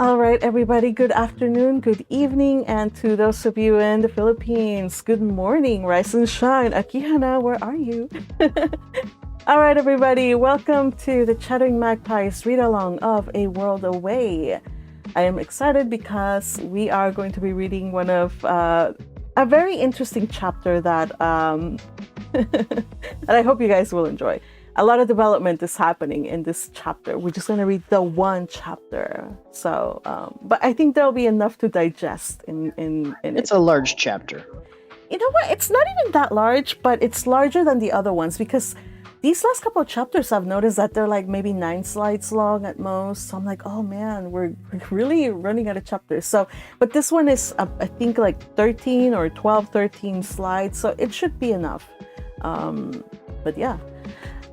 All right, everybody, good afternoon, good evening, and to those of you in the Philippines, good morning, rise and shine. Akihana, where are you? All right, everybody, welcome to the Chattering Magpies read along of A World Away. I am excited because we are going to be reading one of a very interesting chapter that that I hope you guys will enjoy. A lot of development is happening in this chapter. We're just going to read the one chapter. So, but I think there'll be enough to digest in It's a large chapter. You know what? It's not even that large, but it's larger than the other ones because these last couple of chapters I've noticed that they're like maybe 9 slides long at most. So I'm like, oh man, we're really running out of chapters. So, but this one is, I think like 13 or 12, 13 slides. So it should be enough. But yeah.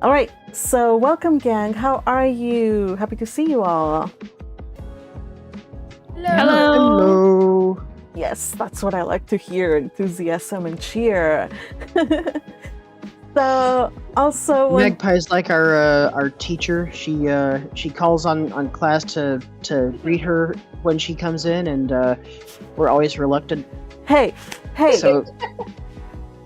All right, so welcome, gang. How are you? Happy to see you all. Hello. Yes, that's what I like to hear, enthusiasm and cheer. So, also... Magpie's like our teacher. She calls on class to greet her when she comes in, and we're always reluctant. Hey! So,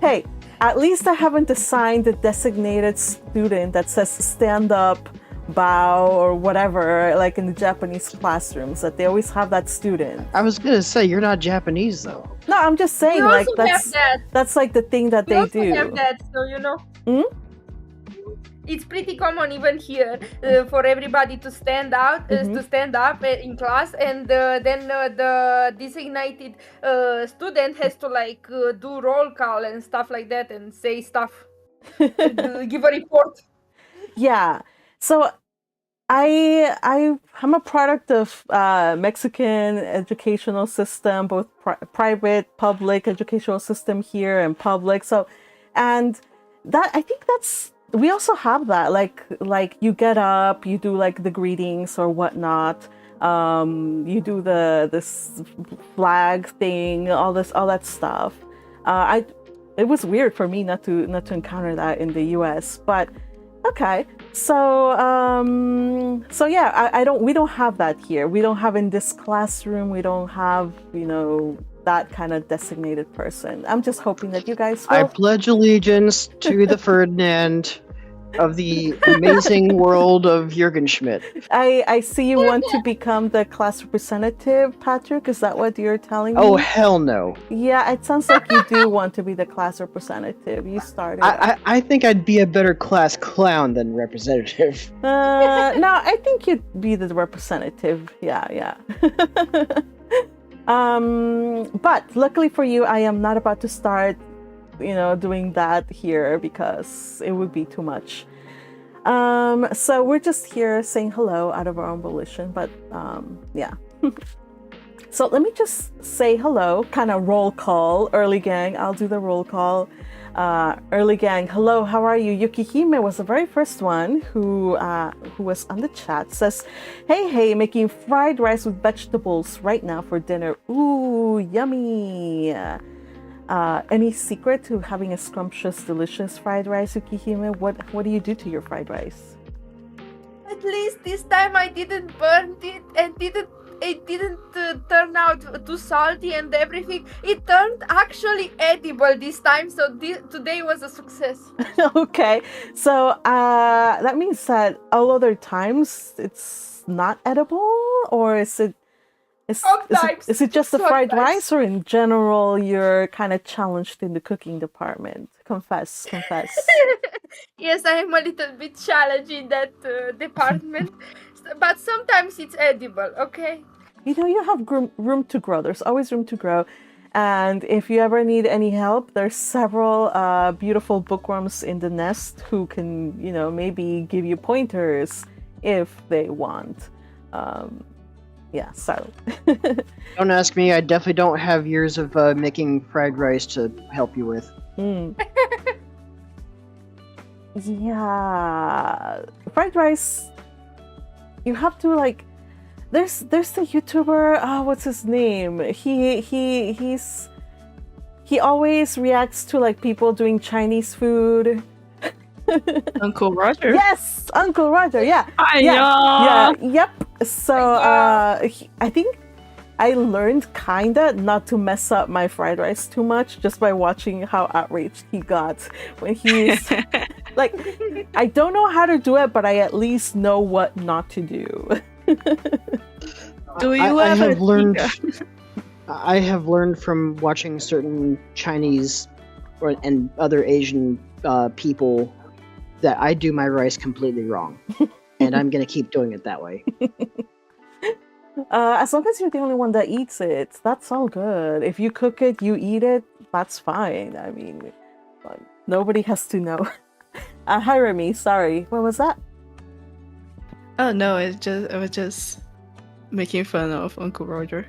Hey! At least I haven't assigned a designated student that says stand up, bow, or whatever, like in the Japanese classrooms, that they always have that student. I was gonna say, you're not Japanese, though. No, I'm just saying, We like, also have that. that's like the thing that We they also do. have that, so you know. It's pretty common even here for everybody to stand out, to stand up in class, and then the designated student has to like do roll call and stuff like that, and say stuff, give a report. Yeah. So I'm a product of Mexican educational system, both private, public educational system here and public. So, and that I think that's we also have that. Like you get up, you do like the greetings or whatnot. You do this flag thing, all that stuff. It was weird for me not to encounter that in the U.S. But okay. So yeah, we don't have that here. We don't have in this classroom. We don't have, that kind of designated person. I'm just hoping that you guys will. I pledge allegiance to the Ferdinand of the amazing world of Jürgen Schmidt. I see you want to become the class representative, Patrick. Is that what you're telling me? Oh, hell no. Yeah, it sounds like you do want to be the class representative. You started. I think I'd be a better class clown than representative. No, I think you'd be the representative. Yeah. But luckily for you, I am not about to start, doing that here because it would be too much. So we're just here saying hello out of our own volition, but yeah. So let me just say hello, kind of roll call, early gang. I'll do the roll call. Early gang, hello, how are you? Yukihime was the very first one who was on the chat. Says, hey, making fried rice with vegetables right now for dinner. Ooh, yummy. Any secret to having a scrumptious, delicious fried rice, Yukihime? What do you do to your fried rice? At least this time I didn't burn it, and it didn't turn out too salty and everything. It turned actually edible this time, so today was a success. Okay, so that means that all other times it's not edible, or is it just the fried rice, or in general you're kind of challenged in the cooking department? Confess. Yes, I am a little bit challenged in that department, but sometimes it's edible, okay? You have room to grow. There's always room to grow. And if you ever need any help, there's several beautiful bookworms in the nest who can, maybe give you pointers if they want. Yeah, so. Don't ask me. I definitely don't have years of making fried rice to help you with. Yeah, fried rice. You have to There's the YouTuber. What's his name? He always reacts to people doing Chinese food. Uncle Roger. Yes, Uncle Roger. Yeah. Hiya. Yep. So I think I learned kinda not to mess up my fried rice too much just by watching how outraged he got when he's like, I don't know how to do it, but I at least know what not to do. Do you I ever have learned. I have learned from watching certain Chinese and other Asian people that I do my rice completely wrong, and I'm gonna keep doing it that way. As long as you're the only one that eats it, that's all good. If you cook it, you eat it, that's fine. I mean, nobody has to know. Hi, Remy. Sorry. What was that? Oh no, I was just making fun of Uncle Roger.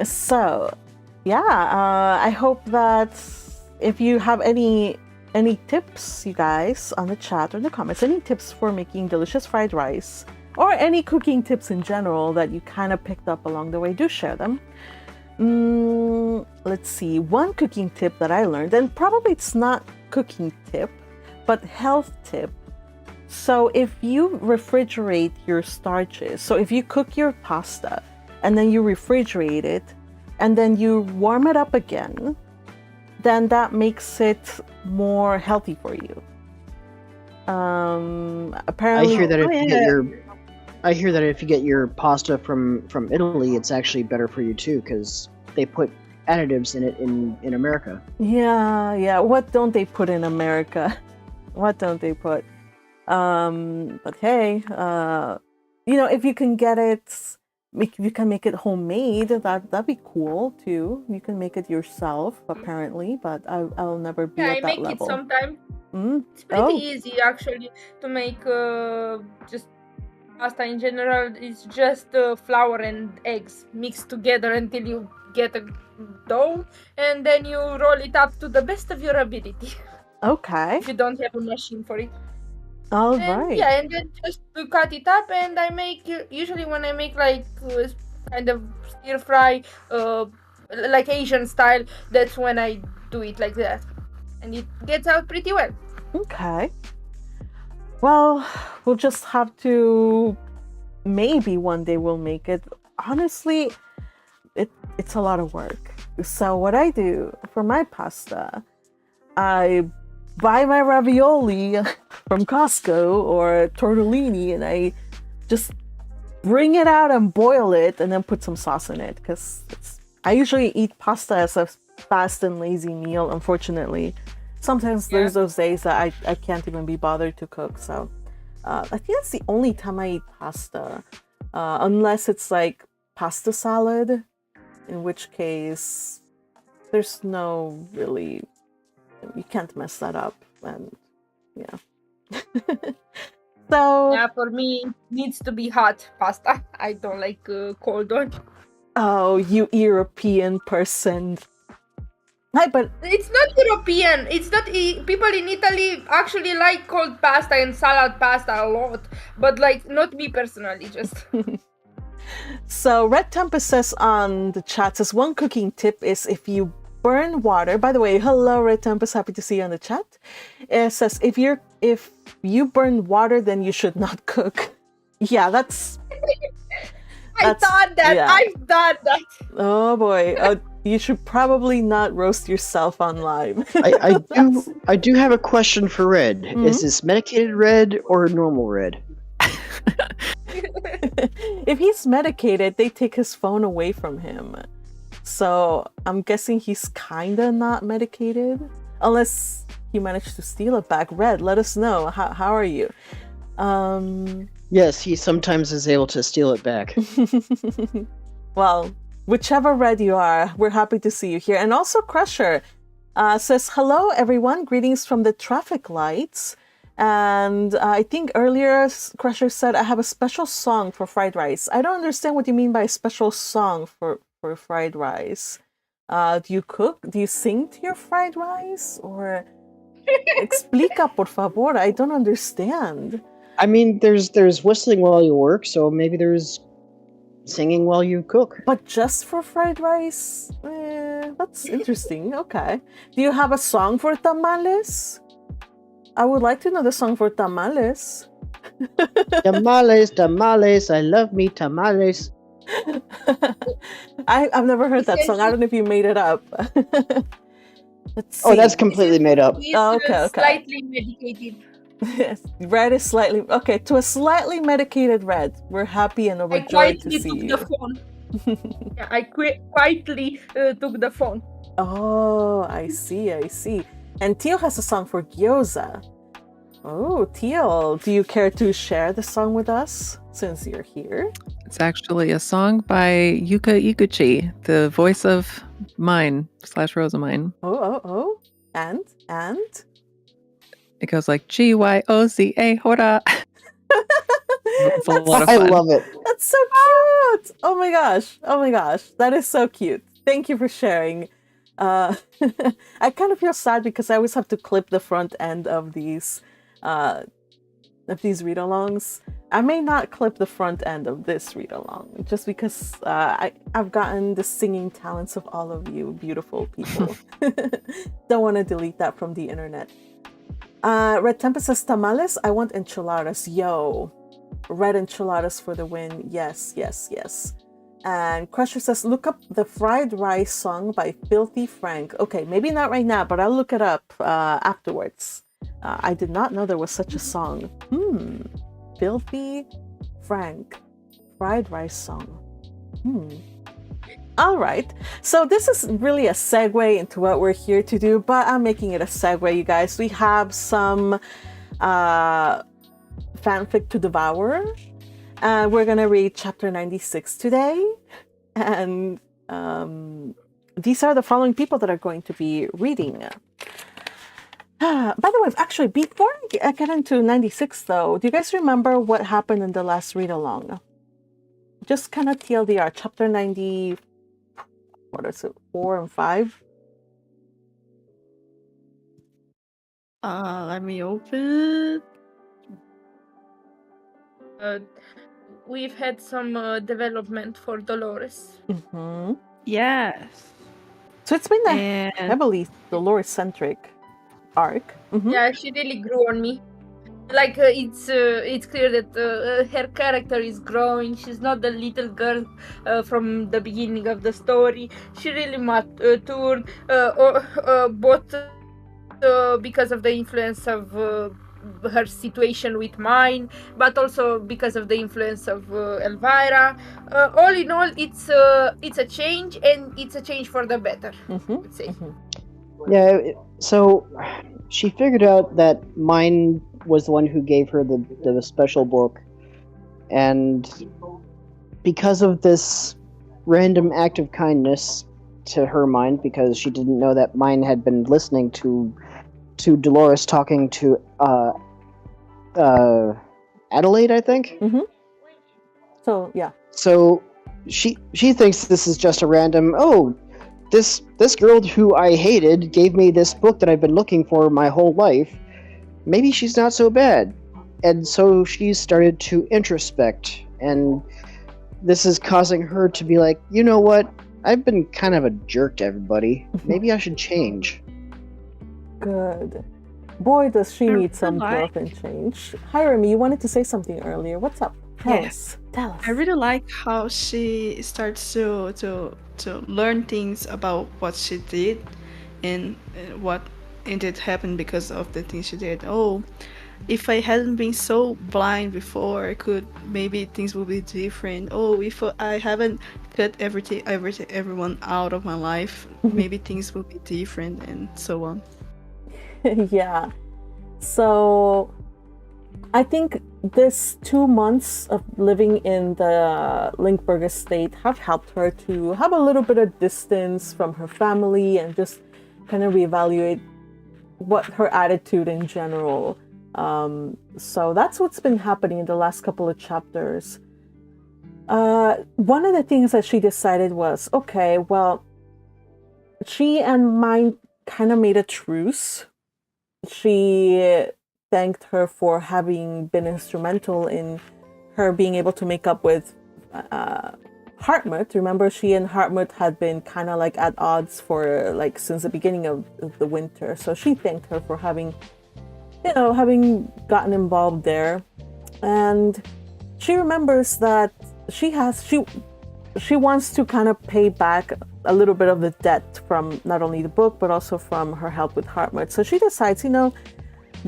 So yeah, I hope that if you have any tips, you guys, on the chat or in the comments, any tips for making delicious fried rice or any cooking tips in general that you kind of picked up along the way, do share them. Let's see, one cooking tip that I learned, and probably it's not cooking tip, but health tip. So if you refrigerate your starches, so if you cook your pasta and then you refrigerate it and then you warm it up again, then that makes it more healthy for you. Apparently, I hear that if you get your pasta from Italy, it's actually better for you too, because they put additives in it in America. Yeah. What don't they put in America? What don't they put? But hey, if you can get it, if you can make it homemade, that'd be cool too. You can make it yourself, apparently, but I'll never be at I that make level. it sometimes. Mm? It's pretty Oh. easy actually to make just pasta in general. It's just flour and eggs mixed together until you get a dough, and then you roll it up to the best of your ability. Okay. If you don't have a machine for it. All And right. yeah, and then just to cut it up, and I make usually when I make like kind of stir fry, like Asian style. That's when I do it like that, and it gets out pretty well. Okay. Well, we'll just have to. Maybe one day we'll make it. Honestly, it's a lot of work. So what I do for my pasta, I buy my ravioli from Costco or tortellini, and I just bring it out and boil it and then put some sauce in it, because I usually eat pasta as a fast and lazy meal, unfortunately. Sometimes there's those days that I can't even be bothered to cook, so I think that's the only time I eat pasta, unless it's like pasta salad, in which case there's no really, you can't mess that up, and yeah. So Yeah, for me, it needs to be hot pasta. I don't like cold one. oh, you European person. Hi, but It's not European. It's not. People in Italy actually like cold pasta and salad pasta a lot, but like not me personally. Just so Red Tempest says on the chat, says one cooking tip is if you burn water. By the way, hello Red Tempest, happy to see you on the chat. It says if you burn water, then you should not cook. Yeah, that's I've done that. yeah. I've done that. Oh boy. You should probably not roast yourself on lime. I do have a question for Red. Mhm. Is this medicated red or normal red? If he's medicated, they take his phone away from him. So I'm guessing he's kinda not medicated. Unless he managed to steal it back. Red, let us know. How are you? Yes, he sometimes is able to steal it back. Well, whichever Red you are, we're happy to see you here. And also Crusher says, hello everyone, greetings from the traffic lights. And I think earlier Crusher said, I have a special song for fried rice. I don't understand what you mean by a special song for fried rice. Do you cook? Do you sing to your fried rice? Or explica, por favor. I don't understand. I mean, there's whistling while you work, so maybe there's singing while you cook. But just for fried rice? That's interesting. Okay. Do you have a song for tamales? I would like to know the song for tamales. Tamales, tamales, I love me tamales. I've never heard that song. I don't know if you made it up. Let's see. Oh, that's completely made up. Oh, okay. Slightly medicated. Yes, red is slightly okay. To a slightly medicated red, we're happy and I overjoyed to quietly see took you. the phone. Yeah, I quietly took the phone. Oh, I see. And Teal has a song for gyoza. Oh, Teal, do you care to share the song with us since you're here? It's actually a song by Yuka Iguchi, the voice of Myne / Rosamine. Oh. And? It goes like Gyoza, hora. It's a lot of I fun. love it. That's so cute. Oh my gosh. That is so cute. Thank you for sharing. I kind of feel sad because I always have to clip the front end of these read-alongs. I may not clip the front end of this read-along just because I've gotten the singing talents of all of you beautiful people. Don't want to delete that from the internet. Red Tempest says, tamales, I want enchiladas. Yo. Red enchiladas for the win. Yes. And Crusher says, look up the fried rice song by Filthy Frank. Okay, maybe not right now, but I'll look it up afterwards. I did not know there was such a song. Filthy Frank. Fried rice song. All right. So this is really a segue into what we're here to do, but I'm making it a segue, you guys. We have some fanfic to devour. We're going to read chapter 96 today. And these are the following people that are going to be reading. By the way, actually, before I get into 96, though, do you guys remember what happened in the last read-along? Just kind of TLDR, chapter 90... What is it? 4 and 5? Let me open it. We've had some development for Dolores. Mm-hmm. Yes. So it's been a And heavily Dolores-centric arc. Mm-hmm. Yeah, she really grew on me. Like it's clear that her character is growing. She's not the little girl from the beginning of the story. She really matured, both because of the influence of her situation with Myne, but also because of the influence of Elvira. All in all, it's a change, and it's a change for the better. Let's say. Yeah, so she figured out that Myne was the one who gave her the special book, and because of this random act of kindness to her mind, because she didn't know that Myne had been listening to Dolores talking to Adelaide, I think. Mm-hmm. So yeah. So she thinks this is just a random, this girl who I hated gave me this book that I've been looking for my whole life. Maybe she's not so bad. And so she started to introspect, and this is causing her to be like, you know what? I've been kind of a jerk to everybody. Maybe I should change. Good. Boy, does she need some like- growth and change. Hi, Remy, you wanted to say something earlier. What's up? Tell us. I really like how she starts to learn things about what she did and what indeed happened because of the things she did. Oh, if I hadn't been so blind before, maybe things would be different. Oh, if I haven't cut everyone out of my life, maybe things would be different, and so on. Yeah. So I think this 2 months of living in the Linkberg estate have helped her to have a little bit of distance from her family and just kind of reevaluate what her attitude in general. So that's what's been happening in the last couple of chapters. One of the things that she decided was, okay, well, she and Myne kind of made a truce. She thanked her for having been instrumental in her being able to make up with Hartmut. Remember, she and Hartmut had been kind of like at odds for like since the beginning of the winter. So she thanked her for having gotten involved there. And she remembers that she wants to kind of pay back a little bit of the debt from not only the book, but also from her help with Hartmut. So she decides, the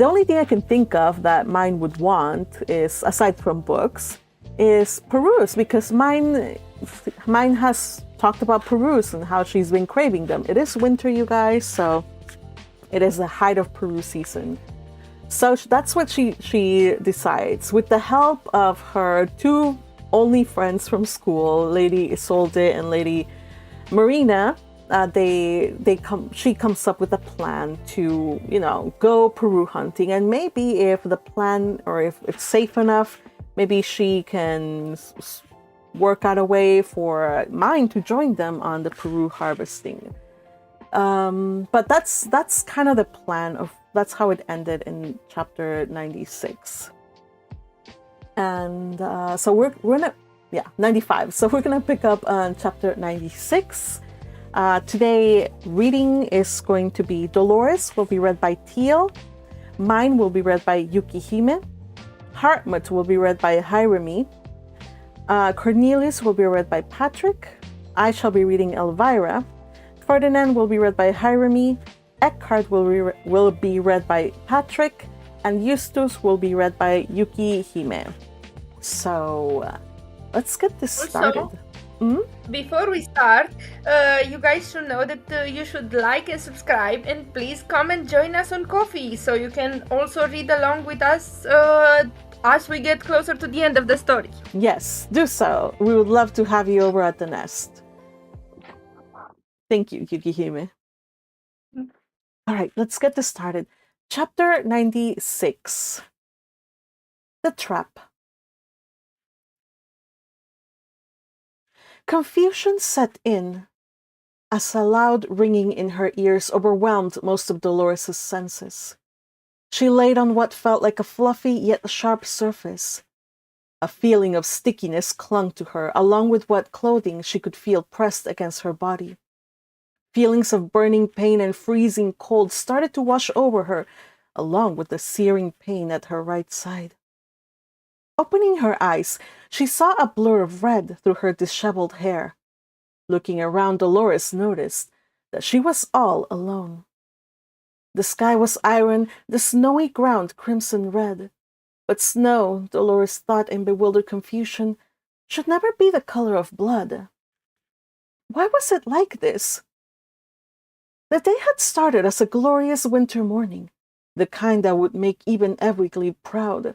only thing I can think of that Myne would want is, aside from books, is parues, because Myne has talked about parues and how she's been craving them. It is winter, you guys, so it is the height of Peru season. So that's what she decides. With the help of her two only friends from school, Lady Isolde and Lady Marina, she comes up with a plan to, go Peru hunting. And maybe if the plan, or if it's safe enough, maybe she can work out a way for Myne to join them on the Peru harvesting. But that's kind of the plan that's how it ended in chapter 96. And so we're gonna 95. So we're gonna pick up on chapter 96. Today reading is going to be Dolores will be read by Teal, Myne will be read by Yukihime, Hartmut will be read by Hirami, Cornelius will be read by Patrick, I shall be reading Elvira, Ferdinand will be read by Hirami, Eckhart will be read by Patrick, and Justus will be read by Yukihime. So let's get this started. Before we start, you guys should know that you should like and subscribe, and please come and join us on Coffee, so you can also read along with us as we get closer to the end of the story. Yes, do so. We would love to have you over at the nest. Thank you, Yukihime. All right, let's get this started. Chapter 96. The Trap. Confusion set in as a loud ringing in her ears overwhelmed most of Dolores' senses. She laid on what felt like a fluffy yet sharp surface. A feeling of stickiness clung to her, along with what clothing she could feel pressed against her body. Feelings of burning pain and freezing cold started to wash over her, along with the searing pain at her right side. Opening her eyes, she saw a blur of red through her disheveled hair. Looking around, Dolores noticed that she was all alone. The sky was iron, the snowy ground crimson red. But snow, Dolores thought in bewildered confusion, should never be the color of blood. Why was it like this? The day had started as a glorious winter morning, the kind that would make even Everglade proud.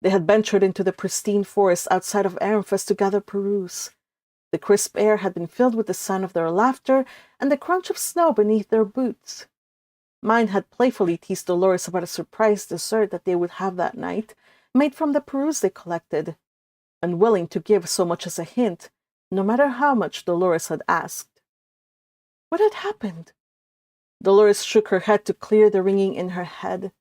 They had ventured into the pristine forest outside of Ehrenfest to gather parues. The crisp air had been filled with the sound of their laughter and the crunch of snow beneath their boots. Myne had playfully teased Dolores about a surprise dessert that they would have that night, made from the parues they collected, unwilling to give so much as a hint, no matter how much Dolores had asked. What had happened? Dolores shook her head to clear the ringing in her head.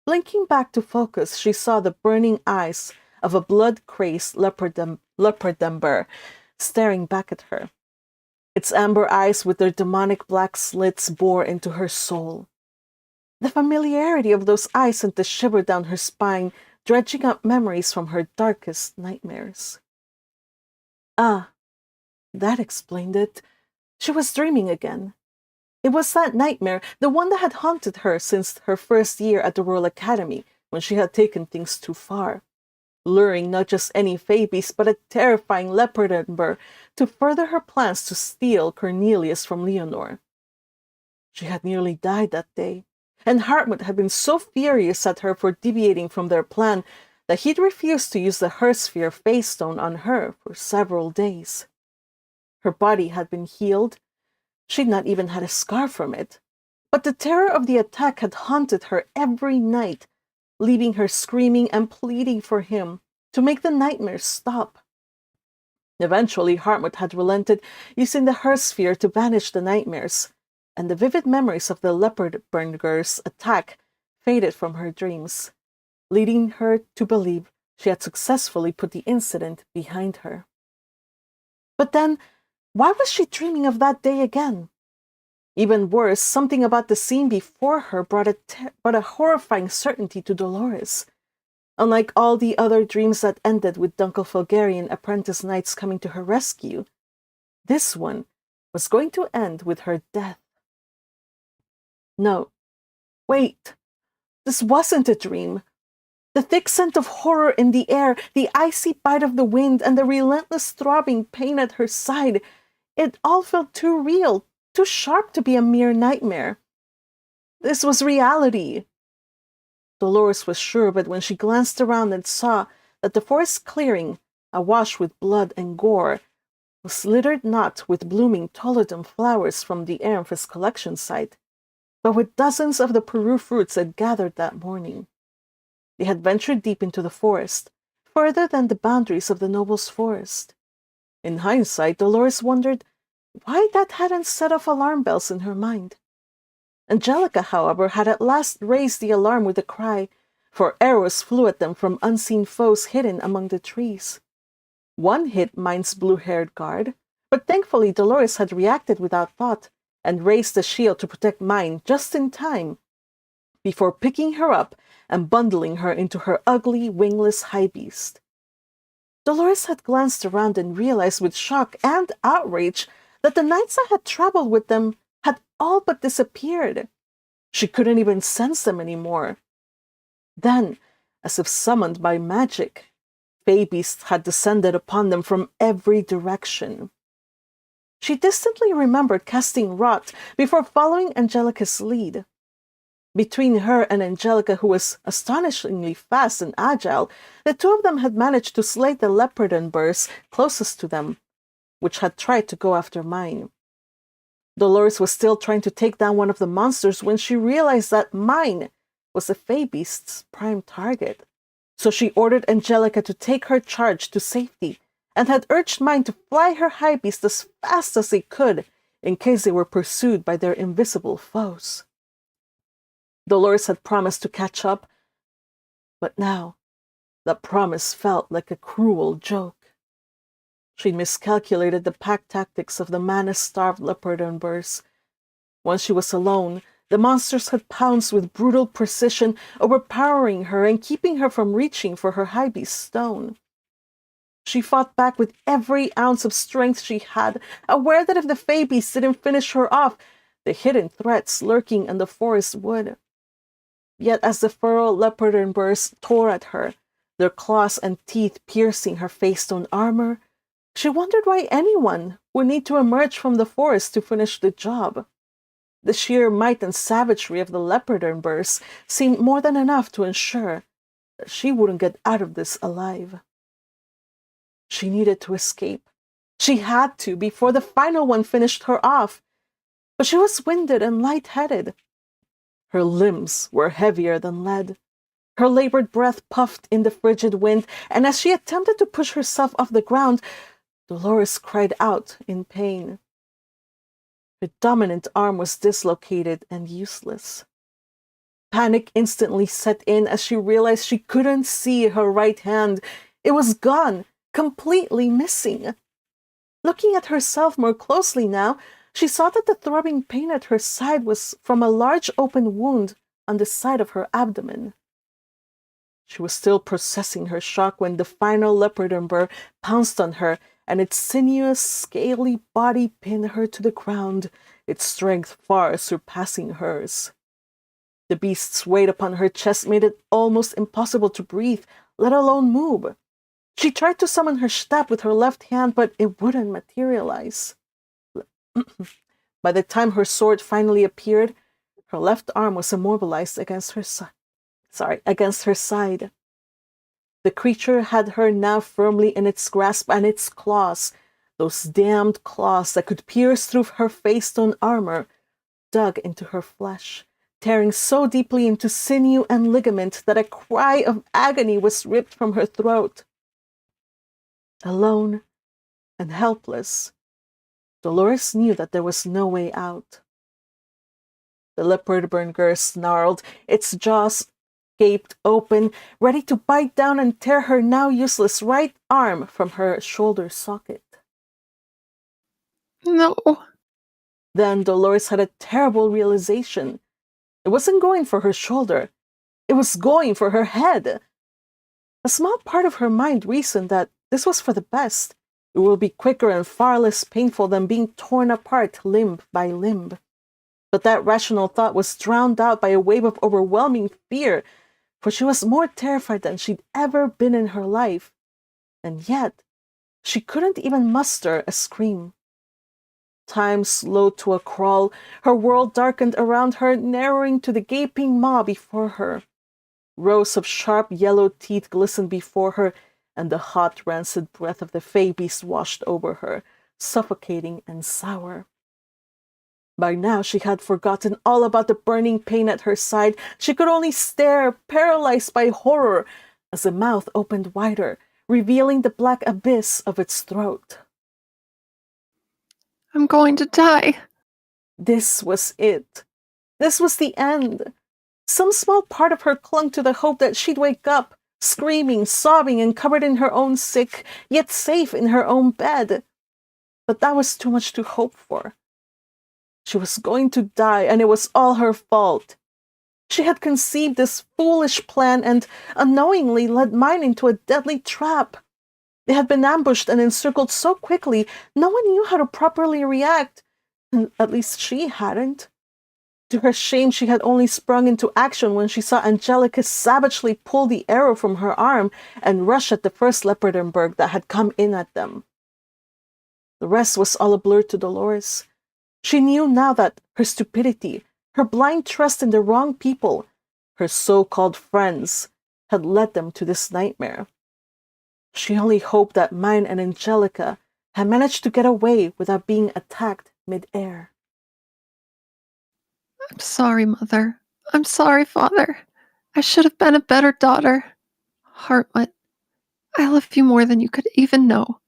Blinking back to focus, she saw the burning eyes of a blood-crazed leopardember staring back at her. Its amber eyes with their demonic black slits bore into her soul. The familiarity of those eyes sent a shiver down her spine, dredging up memories from her darkest nightmares. Ah, that explained it. She was dreaming again. It was that nightmare, the one that had haunted her since her first year at the Royal Academy, when she had taken things too far, luring not just any fey beast, but a terrifying leopardember to further her plans to steal Cornelius from Leonor. She had nearly died that day, and Hartmut had been so furious at her for deviating from their plan that he'd refused to use the Hersphere Fey Stone on her for several days. Her body had been healed. She'd not even had a scar from it, but the terror of the attack had haunted her every night, leaving her screaming and pleading for him to make the nightmares stop. Eventually, Hartmut had relented, using the Hersphere to banish the nightmares, and the vivid memories of the leopardburger's attack faded from her dreams, leading her to believe she had successfully put the incident behind her. But then, why was she dreaming of that day again? Even worse, something about the scene before her brought a horrifying certainty to Dolores. Unlike all the other dreams that ended with Dunkelfelgerian apprentice knights coming to her rescue, this one was going to end with her death. No, wait, this wasn't a dream. The thick scent of horror in the air, the icy bite of the wind, and the relentless throbbing pain at her side, it all felt too real, too sharp to be a mere nightmare. This was reality. Dolores was sure, but when she glanced around and saw that the forest clearing, awash with blood and gore, was littered not with blooming toledum flowers from the Aramphis collection site, but with dozens of the Peru fruits that gathered that morning. They had ventured deep into the forest, further than the boundaries of the noble's forest. In hindsight, Dolores wondered why that hadn't set off alarm bells in her mind. Angelica, however, had at last raised the alarm with a cry, for arrows flew at them from unseen foes hidden among the trees. One hit Myne's blue-haired guard, but thankfully Dolores had reacted without thought and raised the shield to protect Myne just in time, before picking her up and bundling her into her ugly, wingless high beast. Dolores had glanced around and realized with shock and outrage that the knights that had traveled with them had all but disappeared. She couldn't even sense them anymore. Then, as if summoned by magic, fey beasts had descended upon them from every direction. She distantly remembered casting Rot before following Angelica's lead. Between her and Angelica, who was astonishingly fast and agile, the two of them had managed to slay the leopard and burrs closest to them, which had tried to go after Myne. Dolores was still trying to take down one of the monsters when she realized that Myne was the fey beast's prime target. So she ordered Angelica to take her charge to safety, and had urged Myne to fly her high beast as fast as they could in case they were pursued by their invisible foes. Dolores had promised to catch up, but now that promise felt like a cruel joke. She'd miscalculated the pack tactics of the mana-starved leopard and burrs. Once she was alone, the monsters had pounced with brutal precision, overpowering her and keeping her from reaching for her high beast stone. She fought back with every ounce of strength she had, aware that if the fey beast didn't finish her off, the hidden threats lurking in the forest would. Yet as the feral leopard and burrs tore at her, their claws and teeth piercing her face-stone armor, she wondered why anyone would need to emerge from the forest to finish the job. The sheer might and savagery of the leopard and burrs seemed more than enough to ensure that she wouldn't get out of this alive. She needed to escape. She had to before the final one finished her off. But she was winded and lightheaded. Her limbs were heavier than lead. Her labored breath puffed in the frigid wind, and as she attempted to push herself off the ground, Dolores cried out in pain. Her dominant arm was dislocated and useless. Panic instantly set in as she realized she couldn't see her right hand. It was gone, completely missing. Looking at herself more closely now, she saw that the throbbing pain at her side was from a large open wound on the side of her abdomen. She was still processing her shock when the final leopard burr pounced on her, and its sinuous, scaly body pinned her to the ground, its strength far surpassing hers. The beast's weight upon her chest made it almost impossible to breathe, let alone move. She tried to summon her stab with her left hand, but it wouldn't materialize. By the time her sword finally appeared, her left arm was immobilized against her side. The creature had her now firmly in its grasp, and its claws, those damned claws that could pierce through her face-stone armor, dug into her flesh, tearing so deeply into sinew and ligament that a cry of agony was ripped from her throat. Alone and helpless, Dolores knew that there was no way out. The leopard burger snarled, its jaws gaped open, ready to bite down and tear her now useless right arm from her shoulder socket. No. Then Dolores had a terrible realization. It wasn't going for her shoulder. It was going for her head. A small part of her mind reasoned that this was for the best. It will be quicker and far less painful than being torn apart limb by limb. But that rational thought was drowned out by a wave of overwhelming fear, for she was more terrified than she'd ever been in her life. And yet, she couldn't even muster a scream. Time slowed to a crawl, her world darkened around her, narrowing to the gaping maw before her. Rows of sharp yellow teeth glistened before her, and the hot, rancid breath of the fey beast washed over her, suffocating and sour. By now she had forgotten all about the burning pain at her side. She could only stare, paralyzed by horror, as the mouth opened wider, revealing the black abyss of its throat. I'm going to die. This was it. This was the end. Some small part of her clung to the hope that she'd wake up, screaming, sobbing, and covered in her own sick, yet safe in her own bed. But that was too much to hope for. She was going to die, and it was all her fault. She had conceived this foolish plan and unknowingly led Myne into a deadly trap. They had been ambushed and encircled so quickly, no one knew how to properly react. At least she hadn't. To her shame, she had only sprung into action when she saw Angelica savagely pull the arrow from her arm and rush at the first Leopardenberg that had come in at them. The rest was all a blur to Dolores. She knew now that her stupidity, her blind trust in the wrong people, her so-called friends, had led them to this nightmare. She only hoped that Myne and Angelica had managed to get away without being attacked mid-air. I'm sorry, Mother. I'm sorry, Father. I should have been a better daughter. Hartmut, I love you more than you could even know.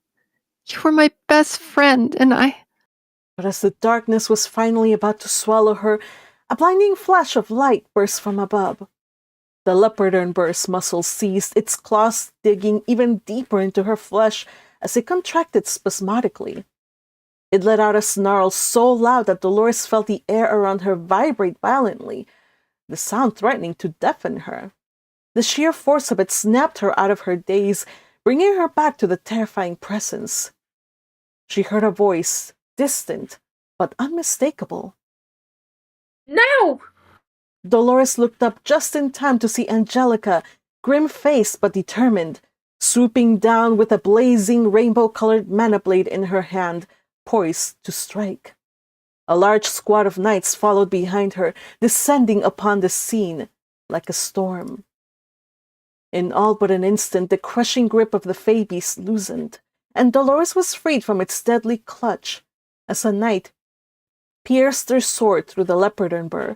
You were my best friend, and I... But as the darkness was finally about to swallow her, a blinding flash of light burst from above. The Leopardernberg's muscles seized, its claws digging even deeper into her flesh as it contracted spasmodically. It let out a snarl so loud that Dolores felt the air around her vibrate violently, the sound threatening to deafen her. The sheer force of it snapped her out of her daze, bringing her back to the terrifying presence. She heard a voice, distant but unmistakable. Now! Dolores looked up just in time to see Angelica, grim-faced but determined, swooping down with a blazing rainbow-colored mana blade in her hand, poised to strike. A large squad of knights followed behind her, descending upon the scene like a storm. In all but an instant, the crushing grip of the fey beast loosened, and Dolores was freed from its deadly clutch as a knight pierced her sword through the Leopardernberg,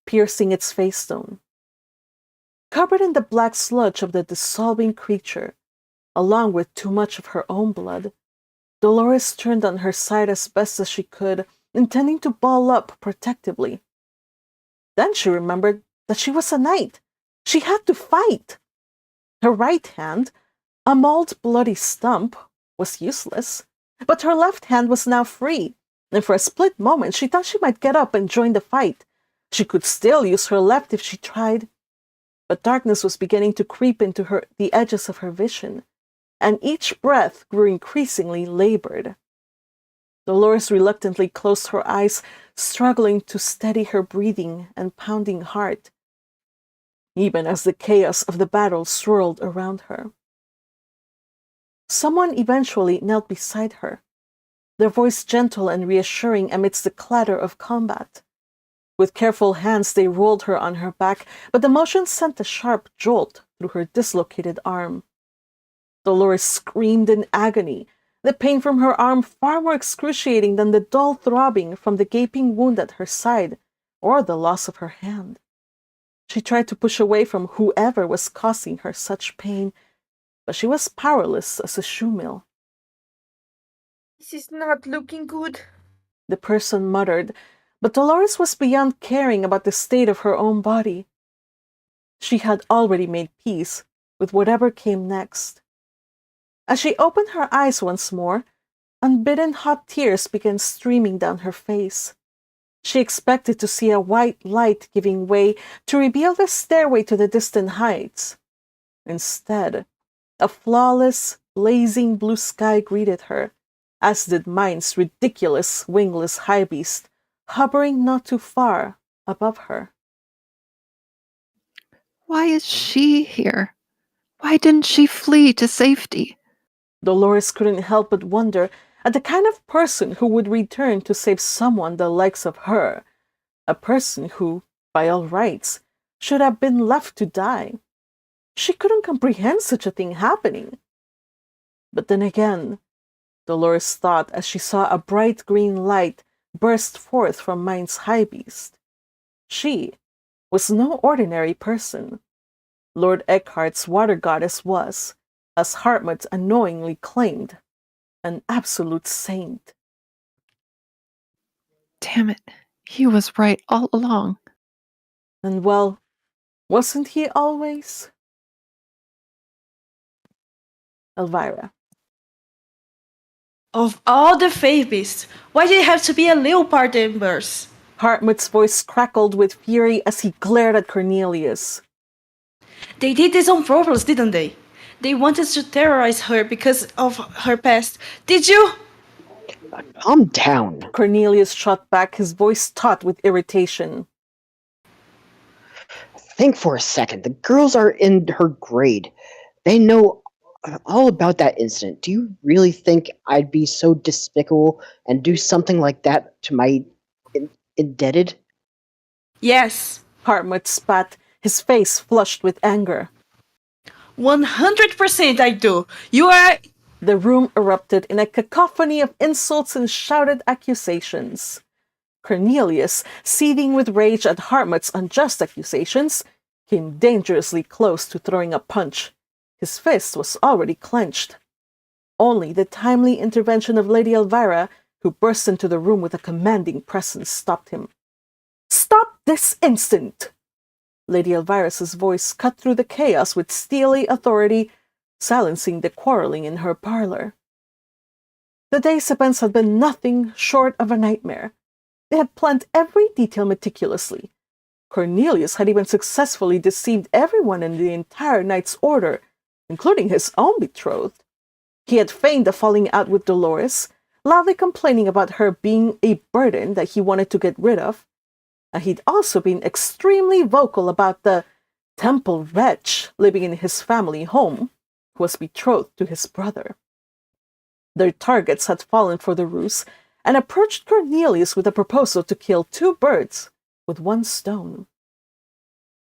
piercing its face stone. Covered in the black sludge of the dissolving creature, along with too much of her own blood, Dolores turned on her side as best as she could, intending to ball up protectively. Then she remembered that she was a knight. She had to fight. Her right hand, a mauled bloody stump, was useless, but her left hand was now free, and for a split moment she thought she might get up and join the fight. She could still use her left if she tried. But darkness was beginning to creep into the edges of her vision, and each breath grew increasingly labored. Dolores reluctantly closed her eyes, struggling to steady her breathing and pounding heart, even as the chaos of the battle swirled around her. Someone eventually knelt beside her, their voice gentle and reassuring amidst the clatter of combat. With careful hands they rolled her on her back, but the motion sent a sharp jolt through her dislocated arm. Dolores screamed in agony, the pain from her arm far more excruciating than the dull throbbing from the gaping wound at her side or the loss of her hand. She tried to push away from whoever was causing her such pain, but she was powerless as a shoe mill. This is not looking good. The person muttered, but Dolores was beyond caring about the state of her own body. She had already made peace with whatever came next. As she opened her eyes once more, unbidden hot tears began streaming down her face. She expected to see a white light giving way to reveal the stairway to the distant heights. Instead, A flawless, blazing blue sky greeted her, as did Myne's ridiculous wingless high beast, hovering not too far above her. Why is she here? Why didn't she flee to safety? Dolores couldn't help but wonder at the kind of person who would return to save someone the likes of her, a person who, by all rights, should have been left to die. She couldn't comprehend such a thing happening. But then again, Dolores thought as she saw a bright green light burst forth from Myne's high beast. She was no ordinary person. Lord Eckhart's water goddess was, as Hartmut unknowingly claimed, an absolute saint. Damn it, he was right all along. And well, wasn't he always? Elvira. Of all the faith beasts, why did it have to be a leopard embers? Hartmut's voice crackled with fury as he glared at Cornelius. They did this on purpose, didn't they? They wanted to terrorize her because of her past. Did you? Calm down. Cornelius shot back, his voice taut with irritation. Think for a second. The girls are in her grade. They know all about that incident. Do you really think I'd be so despicable and do something like that to my indebted? Yes. Hartmut spat, his face flushed with anger. 100% I do. You are... The room erupted in a cacophony of insults and shouted accusations. Cornelius, seething with rage at Hartmut's unjust accusations, came dangerously close to throwing a punch. His fist was already clenched. Only the timely intervention of Lady Elvira, who burst into the room with a commanding presence, stopped him. "Stop this instant!" Lady Elvira's voice cut through the chaos with steely authority, silencing the quarreling in her parlor. The day's events had been nothing short of a nightmare. They had planned every detail meticulously. Cornelius had even successfully deceived everyone in the entire Knight's Order, including his own betrothed. He had feigned a falling out with Dolores, loudly complaining about her being a burden that he wanted to get rid of, and he'd also been extremely vocal about the temple wretch living in his family home, who was betrothed to his brother. Their targets had fallen for the ruse and approached Cornelius with a proposal to kill two birds with one stone.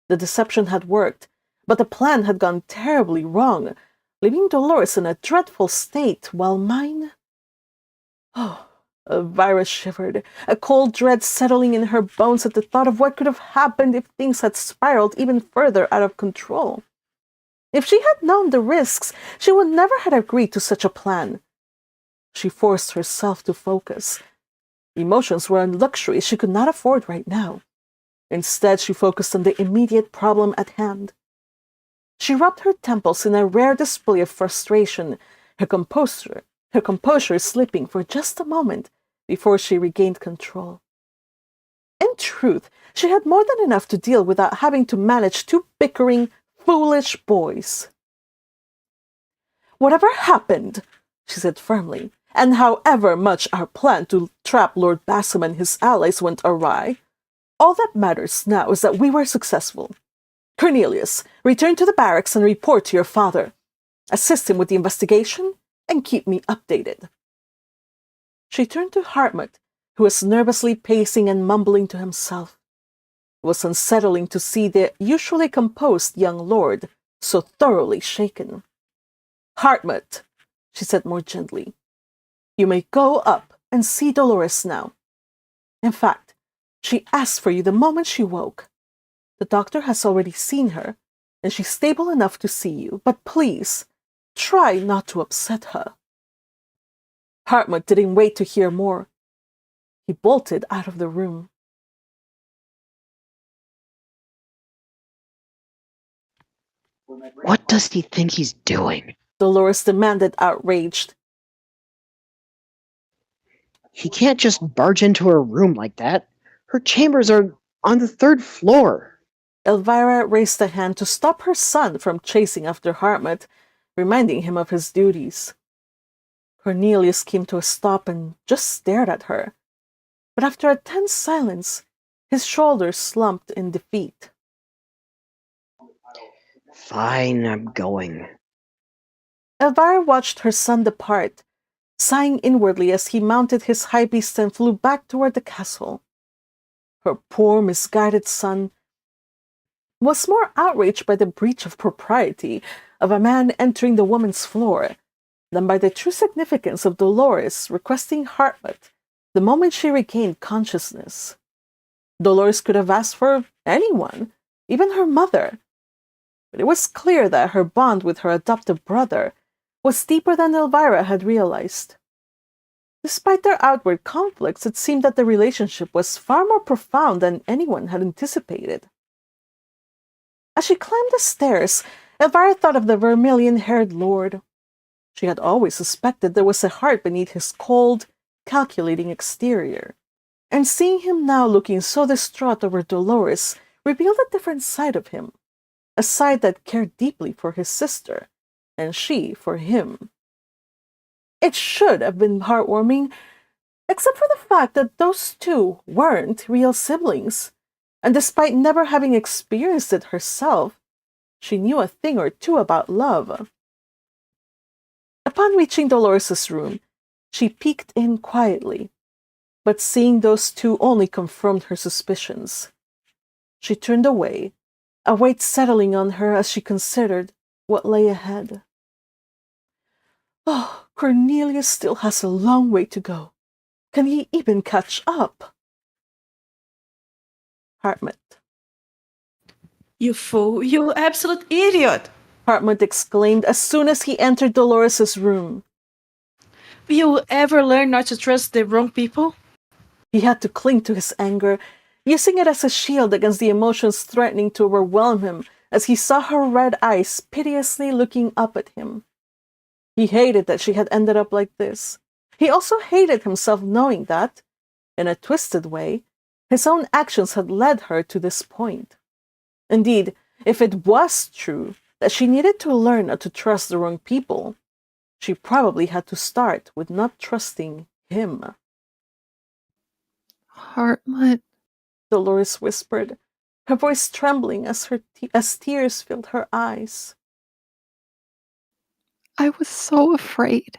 The deception had worked, but the plan had gone terribly wrong, leaving Dolores in a dreadful state while Myne... Oh, Elvira shivered, a cold dread settling in her bones at the thought of what could have happened if things had spiraled even further out of control. If she had known the risks, she would never have agreed to such a plan. She forced herself to focus. Emotions were a luxury she could not afford right now. Instead, she focused on the immediate problem at hand. She rubbed her temples in a rare display of frustration, her composure slipping for just a moment before she regained control. In truth, she had more than enough to deal without having to manage two bickering, foolish boys. "Whatever happened," she said firmly, "and however much our plan to trap Lord Bassam and his allies went awry, all that matters now is that we were successful. Cornelius, return to the barracks and report to your father. Assist him with the investigation and keep me updated." She turned to Hartmut, who was nervously pacing and mumbling to himself. It was unsettling to see the usually composed young lord so thoroughly shaken. "Hartmut," she said more gently, "you may go up and see Dolores now. In fact, she asked for you the moment she woke. The doctor has already seen her, and she's stable enough to see you, but please, try not to upset her." Hartmut didn't wait to hear more. He bolted out of the room. What does he think he's doing? Dolores demanded, outraged. He can't just barge into her room like that. Her chambers are on the 3rd floor. Elvira raised a hand to stop her son from chasing after Hartmut, reminding him of his duties. Cornelius came to a stop and just stared at her, but after a tense silence, his shoulders slumped in defeat. Fine, I'm going. Elvira watched her son depart, sighing inwardly as he mounted his high beast and flew back toward the castle. Her poor, misguided son was more outraged by the breach of propriety of a man entering the woman's floor than by the true significance of Dolores requesting Hartmut the moment she regained consciousness. Dolores could have asked for anyone, even her mother, but it was clear that her bond with her adoptive brother was deeper than Elvira had realized. Despite their outward conflicts, it seemed that the relationship was far more profound than anyone had anticipated. As she climbed the stairs, Elvira thought of the vermilion-haired lord. She had always suspected there was a heart beneath his cold, calculating exterior, and seeing him now looking so distraught over Dolores revealed a different side of him, a side that cared deeply for his sister, and she for him. It should have been heartwarming, except for the fact that those two weren't real siblings, and despite never having experienced it herself, she knew a thing or two about love. Upon reaching Dolores's room, she peeked in quietly, but seeing those two only confirmed her suspicions. She turned away, a weight settling on her as she considered what lay ahead. Oh, Cornelius still has a long way to go. Can he even catch up? Hartmut. You fool, you absolute idiot! Hartmut exclaimed as soon as he entered Dolores's room. Will you ever learn not to trust the wrong people? He had to cling to his anger, using it as a shield against the emotions threatening to overwhelm him as he saw her red eyes piteously looking up at him. He hated that she had ended up like this. He also hated himself knowing that, in a twisted way, his own actions had led her to this point. Indeed, if it was true that she needed to learn not to trust the wrong people, she probably had to start with not trusting him. Hartmut, Dolores whispered, her voice trembling as tears filled her eyes. I was so afraid.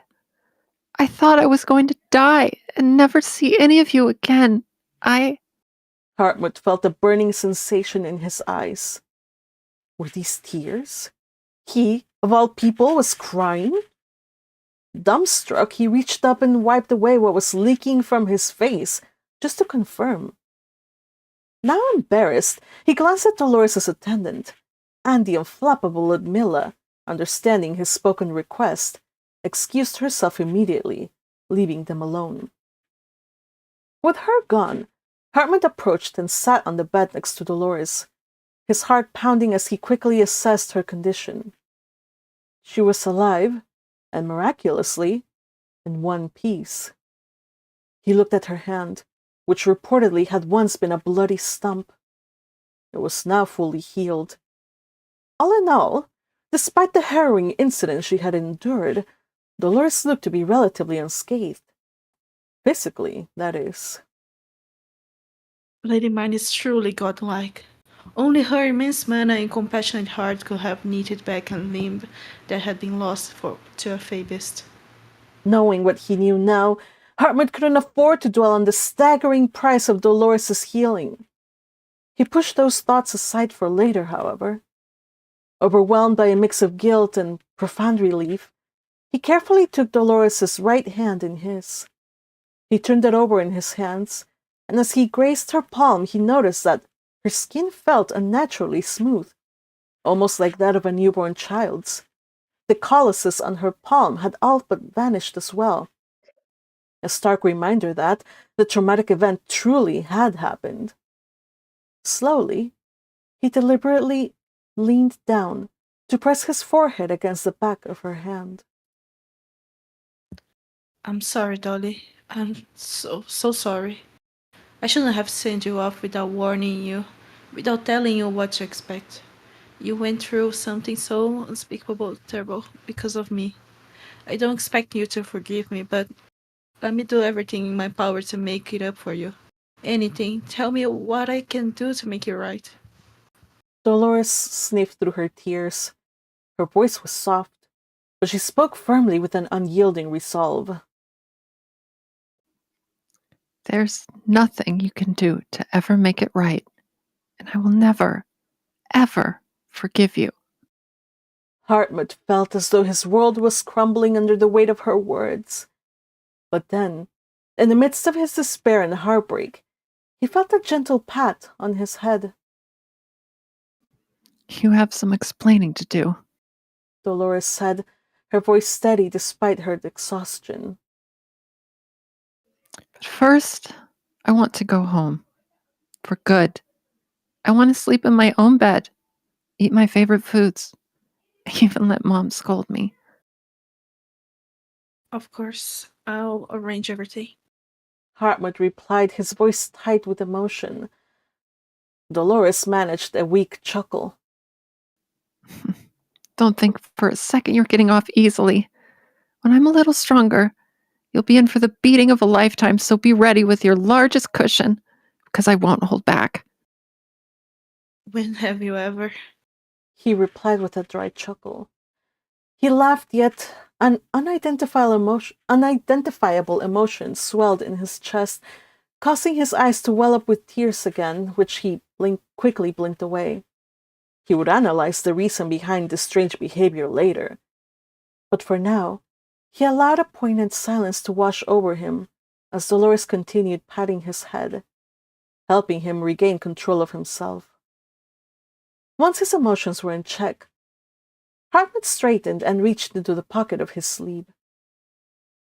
I thought I was going to die and never see any of you again. Hartmut felt a burning sensation in his eyes. Were these tears? He, of all people, was crying? Dumbstruck, he reached up and wiped away what was leaking from his face, just to confirm. Now embarrassed, he glanced at Dolores' attendant, and the unflappable Ludmilla, understanding his spoken request, excused herself immediately, leaving them alone. With her gone, Hartmut approached and sat on the bed next to Dolores, his heart pounding as he quickly assessed her condition. She was alive, and miraculously, in one piece. He looked at her hand, which reportedly had once been a bloody stump. It was now fully healed. All in all, despite the harrowing incident she had endured, Dolores looked to be relatively unscathed. Physically, that is. Lady Myne is truly godlike. Only her immense mana and compassionate heart could have knitted back a limb that had been lost to a Fabist. Knowing what he knew now, Hartmut couldn't afford to dwell on the staggering price of Dolores' healing. He pushed those thoughts aside for later, however. Overwhelmed by a mix of guilt and profound relief, he carefully took Dolores' right hand in his. He turned it over in his hands, and as he grazed her palm, he noticed that her skin felt unnaturally smooth, almost like that of a newborn child's. The calluses on her palm had all but vanished as well. A stark reminder that the traumatic event truly had happened. Slowly, he deliberately leaned down to press his forehead against the back of her hand. I'm sorry, Dolly. I'm so sorry. I shouldn't have sent you off without warning you, without telling you what to expect. You went through something so unspeakable, terrible because of me. I don't expect you to forgive me, but let me do everything in my power to make it up for you. Anything. Tell me what I can do to make it right. Dolores sniffed through her tears. Her voice was soft, but she spoke firmly with an unyielding resolve. There's nothing you can do to ever make it right, and I will never, ever forgive you. Hartmut felt as though his world was crumbling under the weight of her words. But then, in the midst of his despair and heartbreak, he felt a gentle pat on his head. You have some explaining to do. Dolores said, her voice steady despite her exhaustion. But first, I want to go home. For good. I want to sleep in my own bed, eat my favorite foods, even let Mom scold me. Of course, I'll arrange everything. Hartmut replied, his voice tight with emotion. Dolores managed a weak chuckle. Don't think for a second you're getting off easily. When I'm a little stronger, you'll be in for the beating of a lifetime, so be ready with your largest cushion, because I won't hold back. When have you ever? He replied with a dry chuckle. He laughed, yet an unidentifiable emotion swelled in his chest, causing his eyes to well up with tears again, which he quickly blinked away. He would analyze the reason behind this strange behavior later. But for now, he allowed a poignant silence to wash over him as Dolores continued patting his head, helping him regain control of himself. Once his emotions were in check, Hartmut straightened and reached into the pocket of his sleeve.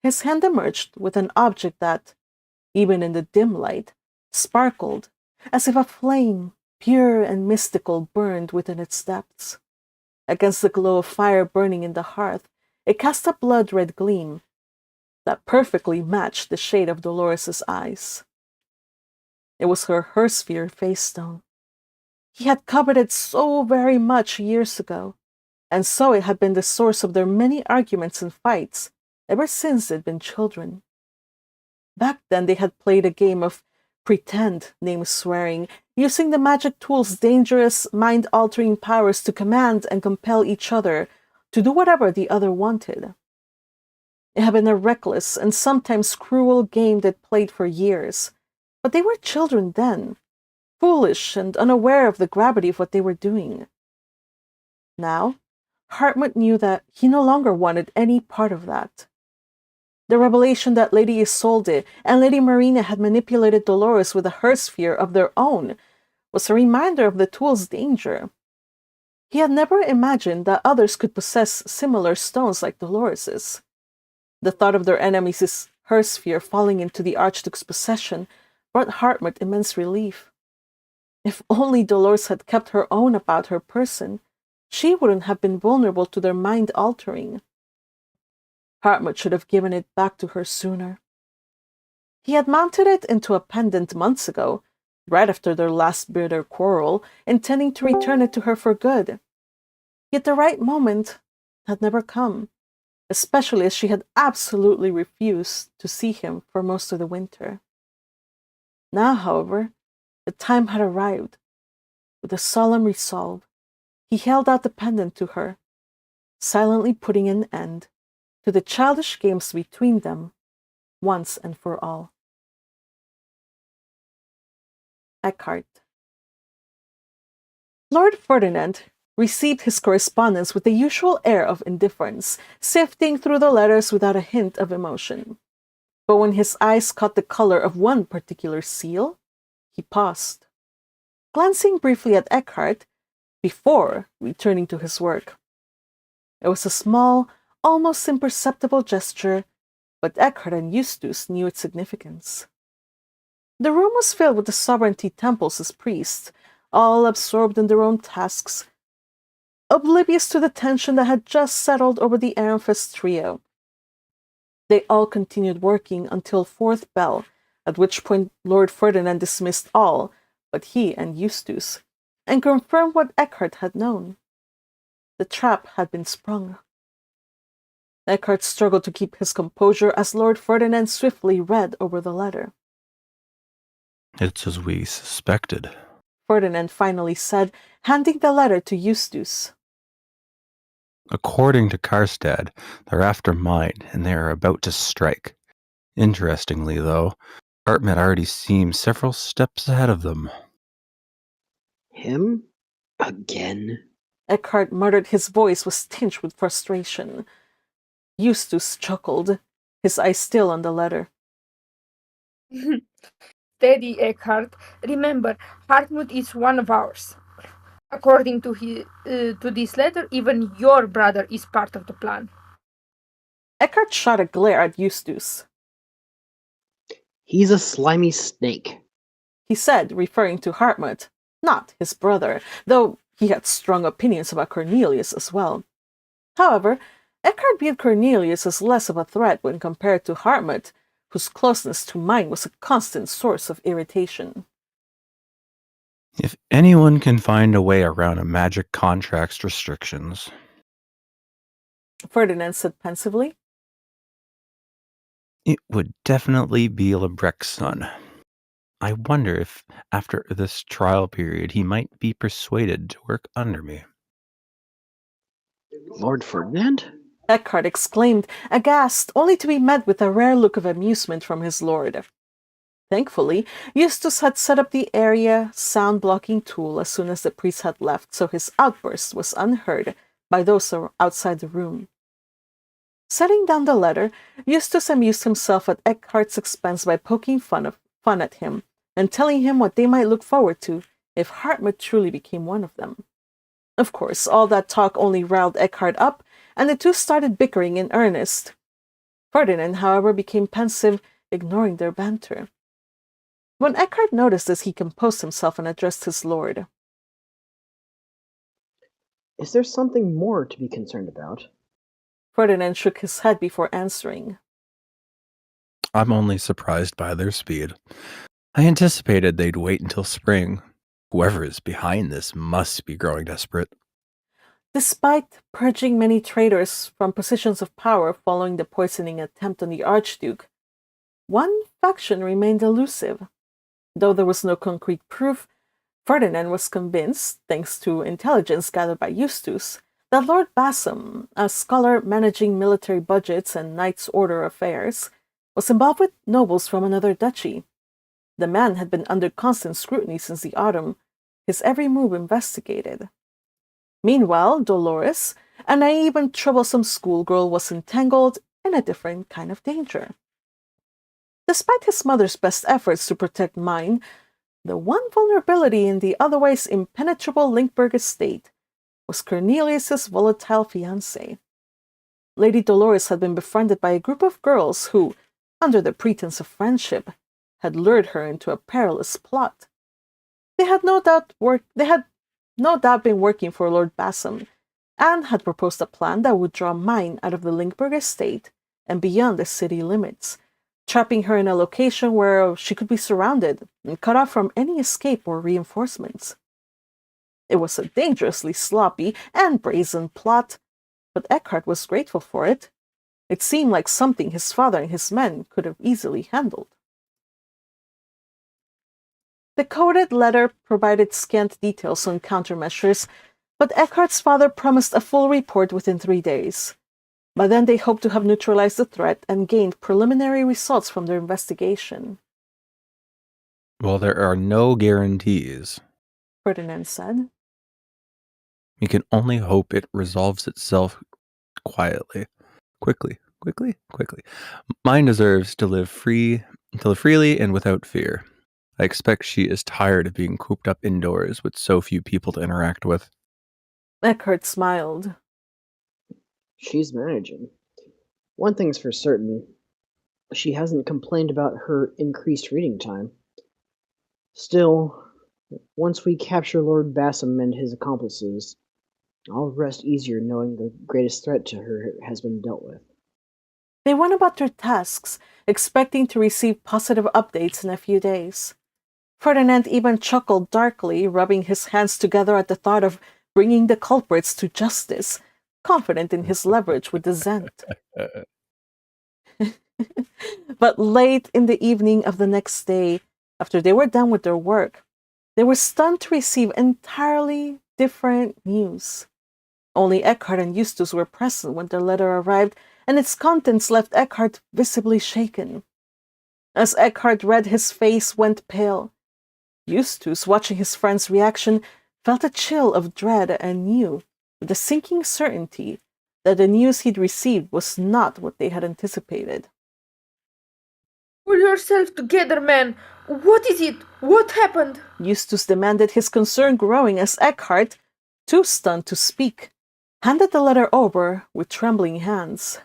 His hand emerged with an object that, even in the dim light, sparkled as if a flame, pure and mystical, burned within its depths. Against the glow of fire burning in the hearth, it cast a blood-red gleam that perfectly matched the shade of Dolores's eyes. It was her Hersphere face stone. He had coveted so very much years ago, and so it had been the source of their many arguments and fights ever since they'd been children. Back then they had played a game of pretend name swearing, using the magic tool's dangerous, mind-altering powers to command and compel each other to do whatever the other wanted. It had been a reckless and sometimes cruel game they'd played for years, but they were children then, foolish and unaware of the gravity of what they were doing. Now, Hartmut knew that he no longer wanted any part of that. The revelation that Lady Isolde and Lady Marina had manipulated Dolores with a Hersphere of their own was a reminder of the tool's danger. He had never imagined that others could possess similar stones like Dolores's. The thought of their enemies' Hersphere falling into the Archduke's possession brought Hartmut immense relief. If only Dolores had kept her own about her person, she wouldn't have been vulnerable to their mind-altering. Hartmut should have given it back to her sooner. He had mounted it into a pendant months ago, right after their last bitter quarrel, intending to return it to her for good. Yet the right moment had never come, especially as she had absolutely refused to see him for most of the winter. Now, however, the time had arrived. With a solemn resolve, he held out the pendant to her, silently putting an end to the childish games between them once and for all. Eckhart. Lord Ferdinand received his correspondence with the usual air of indifference, sifting through the letters without a hint of emotion. But when his eyes caught the color of one particular seal, he paused, glancing briefly at Eckhart before returning to his work. It was a small, almost imperceptible gesture, but Eckhart and Eustace knew its significance. The room was filled with the sovereignty temples' priests, all absorbed in their own tasks, oblivious to the tension that had just settled over the Ehrenfest trio. They all continued working until fourth bell, at which point Lord Ferdinand dismissed all but he and Eustace, and confirmed what Eckhart had known. The trap had been sprung. Eckhart struggled to keep his composure as Lord Ferdinand swiftly read over the letter. It's as we suspected. Ferdinand finally said, handing the letter to Eustace. According to Karstad, they're after Myne, and they are about to strike. Interestingly, though, Hartmut already seems several steps ahead of them. Him? Again? Eckhart muttered. His voice was tinged with frustration. Eustace chuckled, his eyes still on the letter. Steady, Eckhart. Remember, Hartmut is one of ours. According to this letter, even your brother is part of the plan. Eckhart shot a glare at Eustace. He's a slimy snake, He said, referring to Hartmut, not his brother, though he had strong opinions about Cornelius as well. However, Eckhart viewed Cornelius as less of a threat when compared to Hartmut, whose closeness to Myne was a constant source of irritation. If anyone can find a way around a magic contract's restrictions. Ferdinand said pensively. It would definitely be Lebrec's son. I wonder if, after this trial period, he might be persuaded to work under me. Lord Ferdinand? Eckhart exclaimed, aghast, only to be met with a rare look of amusement from his lord. Thankfully, Eustace had set up the area sound-blocking tool as soon as the priest had left, so his outburst was unheard by those outside the room. Setting down the letter, Eustace amused himself at Eckhart's expense by poking fun at him and telling him what they might look forward to if Hartmut truly became one of them. Of course, all that talk only riled Eckhart up, and the two started bickering in earnest. Ferdinand, however, became pensive, ignoring their banter. When Eckhart noticed this, he composed himself and addressed his lord. Is there something more to be concerned about? Ferdinand shook his head before answering. I'm only surprised by their speed. I anticipated they'd wait until spring. Whoever is behind this must be growing desperate. Despite purging many traitors from positions of power following the poisoning attempt on the Archduke, one faction remained elusive. Though there was no concrete proof, Ferdinand was convinced, thanks to intelligence gathered by Eustace, that Lord Bassam, a scholar managing military budgets and Knights' Order affairs, was involved with nobles from another duchy. The man had been under constant scrutiny since the autumn, his every move investigated. Meanwhile, Dolores, a naive and troublesome schoolgirl, was entangled in a different kind of danger. Despite his mother's best efforts to protect Myne, the one vulnerability in the otherwise impenetrable Lindbergh estate was Cornelius's volatile fiancée. Lady Dolores had been befriended by a group of girls who, under the pretense of friendship, had lured her into a perilous plot. They had no doubt been working for Lord Bassam, and had proposed a plan that would draw Myne out of the Lindbergh estate and beyond the city limits, trapping her in a location where she could be surrounded and cut off from any escape or reinforcements. It was a dangerously sloppy and brazen plot, but Eckhart was grateful for it. It seemed like something his father and his men could have easily handled. The coded letter provided scant details on countermeasures, but Eckhart's father promised a full report within 3 days. By then they hoped to have neutralized the threat and gained preliminary results from their investigation. Well, there are no guarantees. Ferdinand said. We can only hope it resolves itself quietly. Quickly. Myne deserves to live freely and without fear. I expect she is tired of being cooped up indoors with so few people to interact with. Eckhart smiled. She's managing. One thing's for certain. She hasn't complained about her increased reading time. Still, once we capture Lord Bassam and his accomplices, I'll rest easier knowing the greatest threat to her has been dealt with. They went about their tasks, expecting to receive positive updates in a few days. Ferdinand even chuckled darkly, rubbing his hands together at the thought of bringing the culprits to justice, confident in his leverage with the Zent. But late in the evening of the next day, after they were done with their work, they were stunned to receive entirely different news. Only Eckhart and Eustace were present when their letter arrived, and its contents left Eckhart visibly shaken. As Eckhart read, his face went pale. Eustace, watching his friend's reaction, felt a chill of dread and knew, with a sinking certainty, that the news he'd received was not what they had anticipated. Pull yourself together, man. What is it? What happened? Eustace demanded, his concern growing as Eckhart, too stunned to speak, handed the letter over with trembling hands.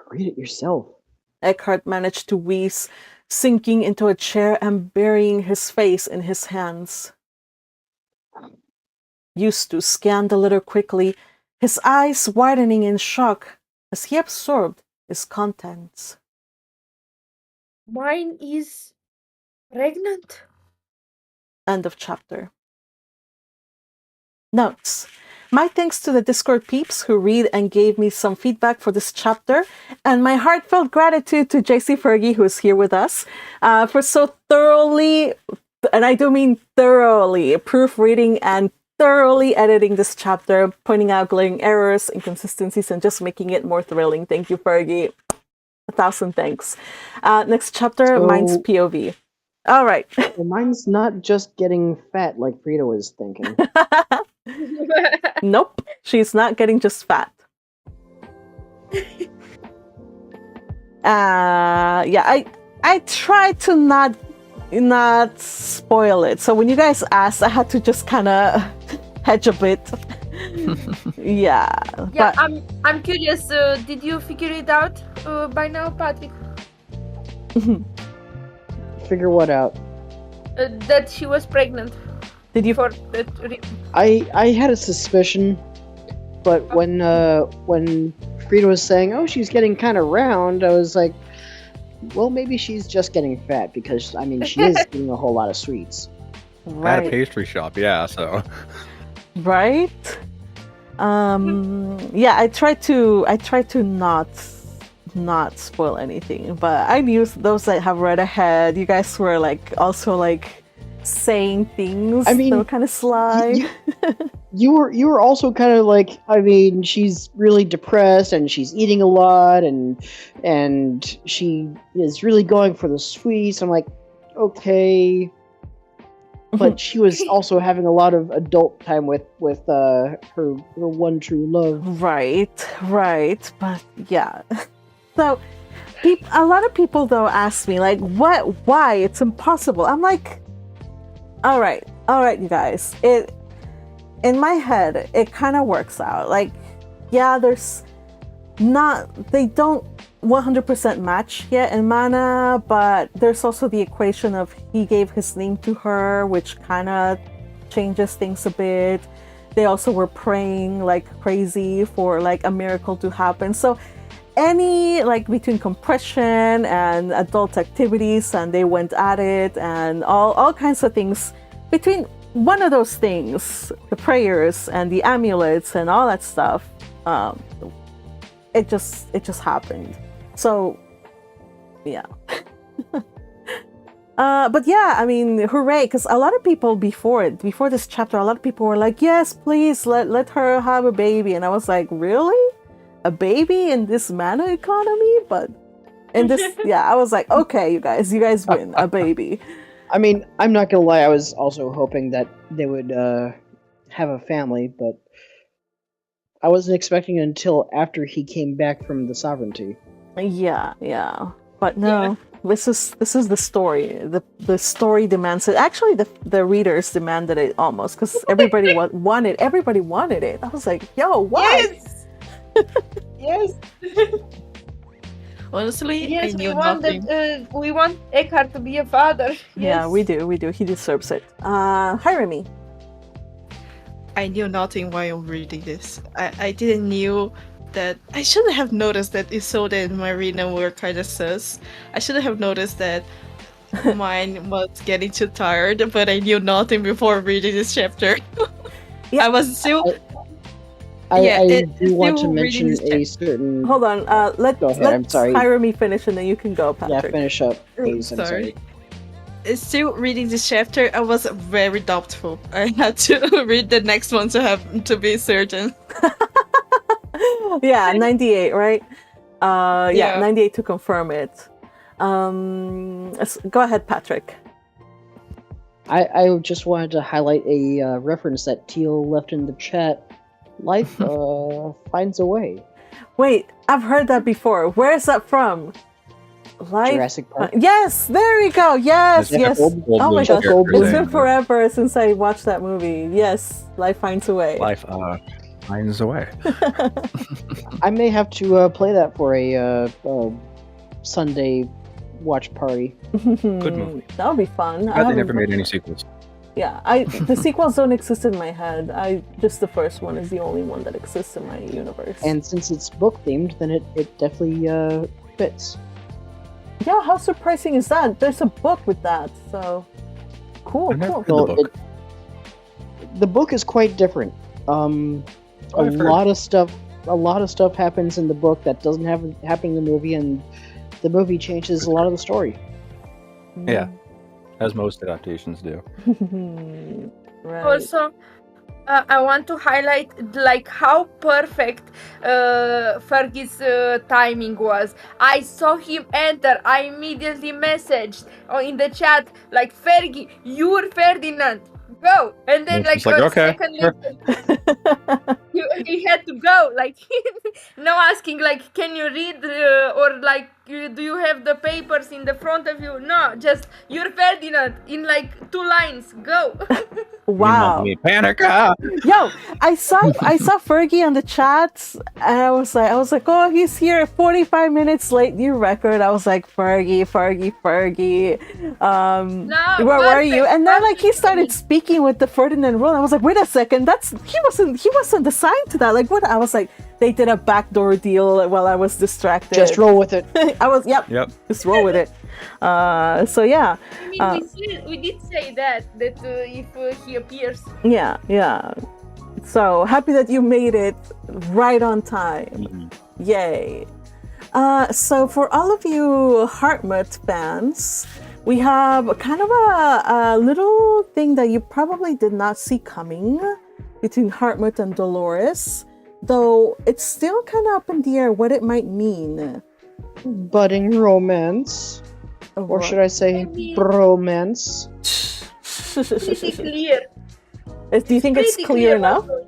Read it yourself. Eckhart managed to wheeze, sinking into a chair and burying his face in his hands. Eustace scanned the letter quickly, his eyes widening in shock as he absorbed its contents. Myne is pregnant? End of chapter. Notes. My thanks to the Discord peeps who read and gave me some feedback for this chapter, and my heartfelt gratitude to JC Fergie, who is here with us, for so thoroughly, and I do mean thoroughly, proofreading and thoroughly editing this chapter, pointing out glaring errors, inconsistencies, and just making it more thrilling. Thank you, Fergie. 1,000 thanks. Next chapter, So- Myne's POV. All right. Well, mine's not just getting fat like Frida was thinking. Nope, she's not getting just fat. Yeah, I tried to not spoil it. So when you guys asked, I had to just kind of hedge a bit. Yeah. Yeah, But I'm curious. Did you figure it out by now, Patrick? Figure what out? That she was pregnant. did you? For I had a suspicion, but when Frida was saying, "Oh, she's getting kind of round," I was like, "Well, maybe she's just getting fat because I mean she is eating a whole lot of sweets." At a Right. pastry shop, yeah, so. Right. Yeah, I tried to not spoil anything, but I knew those that have read ahead, you guys were like also like saying things I mean, that were kind of sly. You were also kind of like, I mean, she's really depressed and she's eating a lot and she is really going for the sweets. I'm like, okay. But she was also having a lot of adult time with her one true love. Right. But yeah. So a lot of people though ask me like, why? It's impossible. I'm like, all right, you guys. In my head, it kind of works out. Like, yeah, they don't 100% match yet in mana, but there's also the equation of he gave his name to her, which kind of changes things a bit. They also were praying like crazy for like a miracle to happen. So any like between compression and adult activities, and they went at it, and all kinds of things between one of those things, the prayers and the amulets and all that stuff, it just happened. So yeah. But yeah, I mean, hooray, because a lot of people before this chapter, a lot of people were like, yes, please let her have a baby. And I was like, really? A baby in this mana economy? But in this, yeah, I was like, okay, you guys win, a baby. I mean, I'm not gonna lie, I was also hoping that they would have a family, but I wasn't expecting it until after he came back from the sovereignty. Yeah. But no, this is the story. The story demands it. Actually, the readers demanded it almost, because everybody wanted it. I was like, yo, why? Yes. Honestly, Yes, I we knew want nothing. that. We want Eckhart to be a father. Yeah, Yes. we do. He deserves it. Hi, Remy. I knew nothing while reading this. I didn't knew that I shouldn't have noticed that Isolde and Marina were kind of sus. I shouldn't have noticed that Myne was getting too tired, but I knew nothing before reading this chapter. Yeah. I was still. I do want to still reading mention this a certain. Hold on. Go ahead, I'm sorry. Hirami finish and then you can go, Yeah, Patrick. finish up, please. I'm Sorry. sorry. Still reading this chapter, I was very doubtful. I had to read the next one to be certain. Yeah, 98, right? Yeah, Yeah. 98 to confirm it. Go ahead, Patrick. I just wanted to highlight a reference that Teal left in the chat. Life finds a way. Wait, I've heard that before. Where is that from? Life. Jurassic Park. Yes, there we go. Yes, It's yes. old Oh my gosh, character it's saying been forever since I watched that movie. Yes, life finds a way. Life finds a way. I may have to play that for a Sunday watch party. Good movie. That would be fun. Glad they never made any sequels. Yeah, the sequels don't exist in my head. Just the first one is the only one that exists in my universe. And since it's book themed, then it definitely fits. Yeah, how surprising is that? There's a book with that, so cool, I've never cool. read the book. The book is quite different. A I've heard. lot of stuff happens in the book that doesn't happen in the movie, and the movie changes a lot of the story. Yeah, as most adaptations do. Right. Also, I want to highlight like how perfect Fergie's timing was. I saw him enter. I immediately messaged in the chat like, Fergie, you're Ferdinand. Go. And then It's like, a okay, second sure. later, he had to go. Like no asking like, can you read or like, do you have the papers in the front of you? No, just you're Ferdinand in like 2 lines. Go. Wow. Me panic. Ah! Yo, I saw Fergie on the chat, and I was like, oh, he's here 45 minutes late, new record. I was like, Fergie. No, Where were you? perfect, And then like he perfect. started speaking with the Ferdinand role. I was like, wait a second, he wasn't assigned to that. Like what? I was like, they did a backdoor deal while I was distracted. Just roll with it. I was Yep. just roll with it. So yeah. I mean, we did say that if he appears. Yeah. So happy that you made it right on time. Yay. So for all of you Hartmut fans, we have kind of a little thing that you probably did not see coming between Hartmut and Dolores, though it's still kind of up in the air what it might mean. Budding romance, or should I say bromance? Pretty clear. Do you think it's Pretty clear enough? also.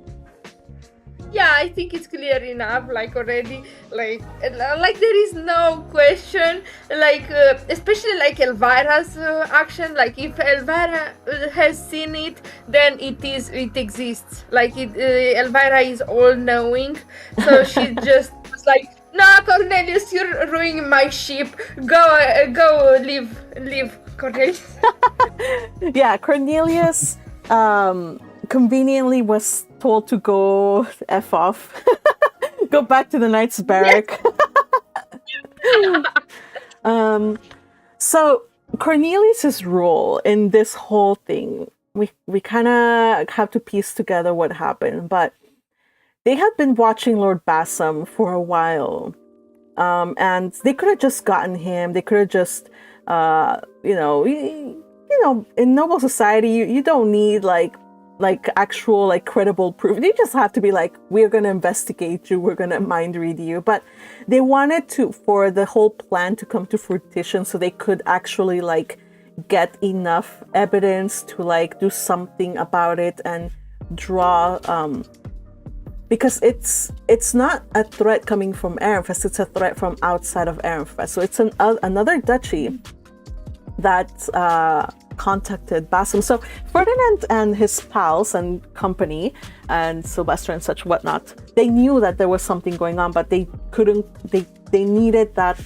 Yeah, I think it's clear enough. Like already, like there is no question. Like especially like Elvira's action. Like if Elvira has seen it, then it exists. Like Elvira is all knowing, so she just was like, "No, Cornelius, you're ruining my ship. Go, leave, Cornelius." Yeah, Cornelius conveniently was told to go F off. Go back to the Knight's Barrack. So Cornelius's role in this whole thing, we kind of have to piece together what happened, but they had been watching Lord Bassam for a while. And they could have just gotten him. They could have just, in noble society, you don't need like actual like credible proof. You just have to be like, we're gonna investigate you, we're gonna mind read you. But they wanted for the whole plan to come to fruition, so they could actually like get enough evidence to like do something about it and draw. Because it's not a threat coming from Ehrenfest, it's a threat from outside of Ehrenfest. So it's another duchy that contacted Bassam. So Ferdinand and his pals and company and Sylvester and such whatnot, they knew that there was something going on, but they needed that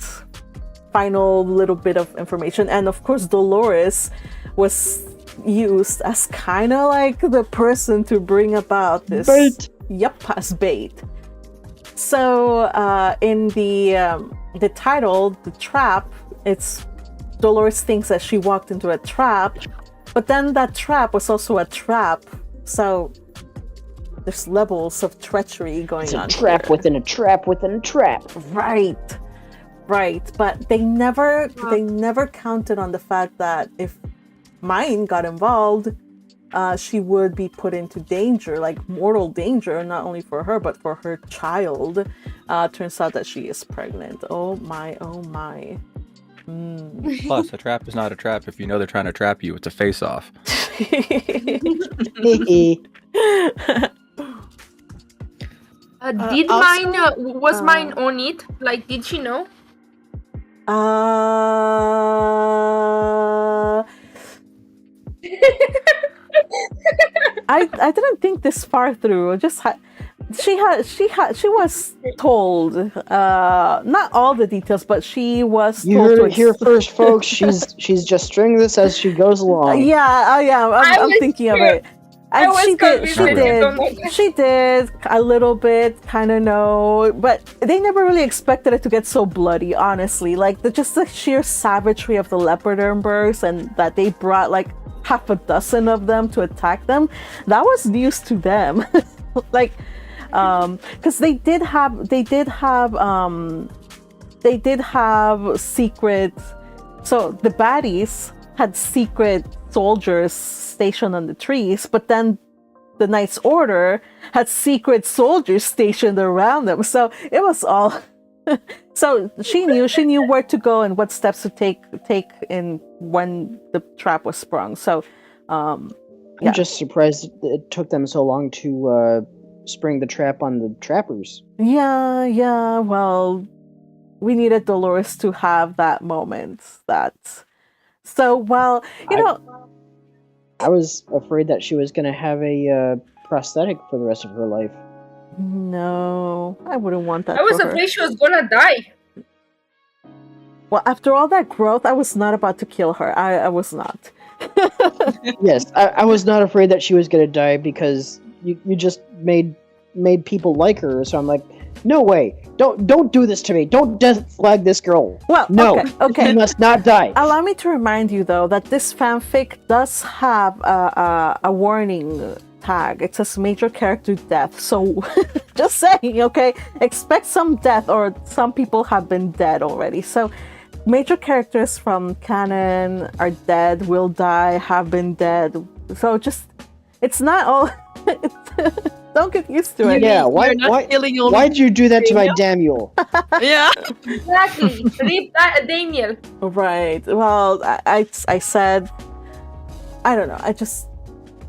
final little bit of information. And of course Dolores was used as kind of like the person to bring about this Bait. Yep, as bait. So in the title, The Trap, it's Dolores thinks that she walked into a trap, but then that trap was also a trap. So there's levels of treachery going on. It's a trap here. within a trap within a trap. Right. But they never counted on the fact that if Myne got involved, she would be put into danger, like mortal danger, not only for her but for her child. Turns out that she is pregnant. Oh my. Plus, a trap is not a trap if you know they're trying to trap you. It's a face-off. Did also- Myne was Myne on it? Like, did she know? I didn't think this far through. She was told not all the details, but she was You told heard to it here first, folks. She's just stringing this as she goes along. I'm was thinking of sure. it. And was she convinced that you don't know that. she did a little bit, kind of know, but they never really expected it to get so bloody, honestly. Like, just the sheer savagery of the Leopardernbergs, and that they brought like half a dozen of them to attack them, that was news to them. Like, because they did have secret, so the baddies had secret soldiers stationed on the trees, but then the Knight's Order had secret soldiers stationed around them. So it was all so she knew where to go and what steps to take in when the trap was sprung. So yeah. I'm just surprised it took them so long to spring the trap on the trappers. Yeah, well, we needed Dolores to have that moment. I was afraid that she was going to have a prosthetic for the rest of her life. No, I wouldn't want that. I was for her. afraid she was gonna die. Well, after all that growth, I was not about to kill her. I was not. Yes, I was not afraid that she was going to die because you just made people like her. So I'm like, no way! Don't do this to me! Don't death flag this girl! Well, No, okay. she must not die. Allow me to remind you, though, that this fanfic does have a warning tag. It says major character death. So, just saying, okay? Expect some death, or some people have been dead already. So, major characters from canon are dead, will die, have been dead. So, it's not all... Don't get used to it. Yeah, You're not killing only why'd you do that to my Daniel? Yeah. Exactly. Rip Daniel. Right. Well, I said, I don't know.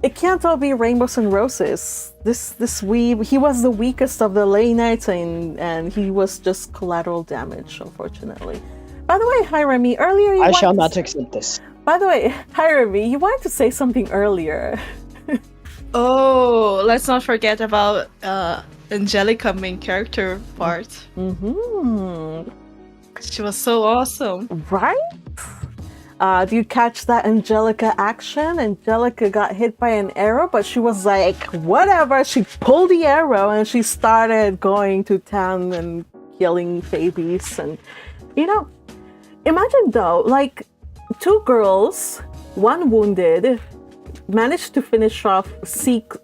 It can't all be rainbows and roses. This weeb, he was the weakest of the Ley Knights, and he was just collateral damage, unfortunately. By the way, hi Remy. Earlier I shall not accept this. By the way, hi Remy. You wanted to say something earlier. Oh, let's not forget about Angelica main character part. Mm-hmm. She was so awesome. Right? Do you catch that Angelica action? Angelica got hit by an arrow, but she was like, whatever. She pulled the arrow and she started going to town and killing babies. And, imagine though, like, two girls, one wounded, managed to finish off six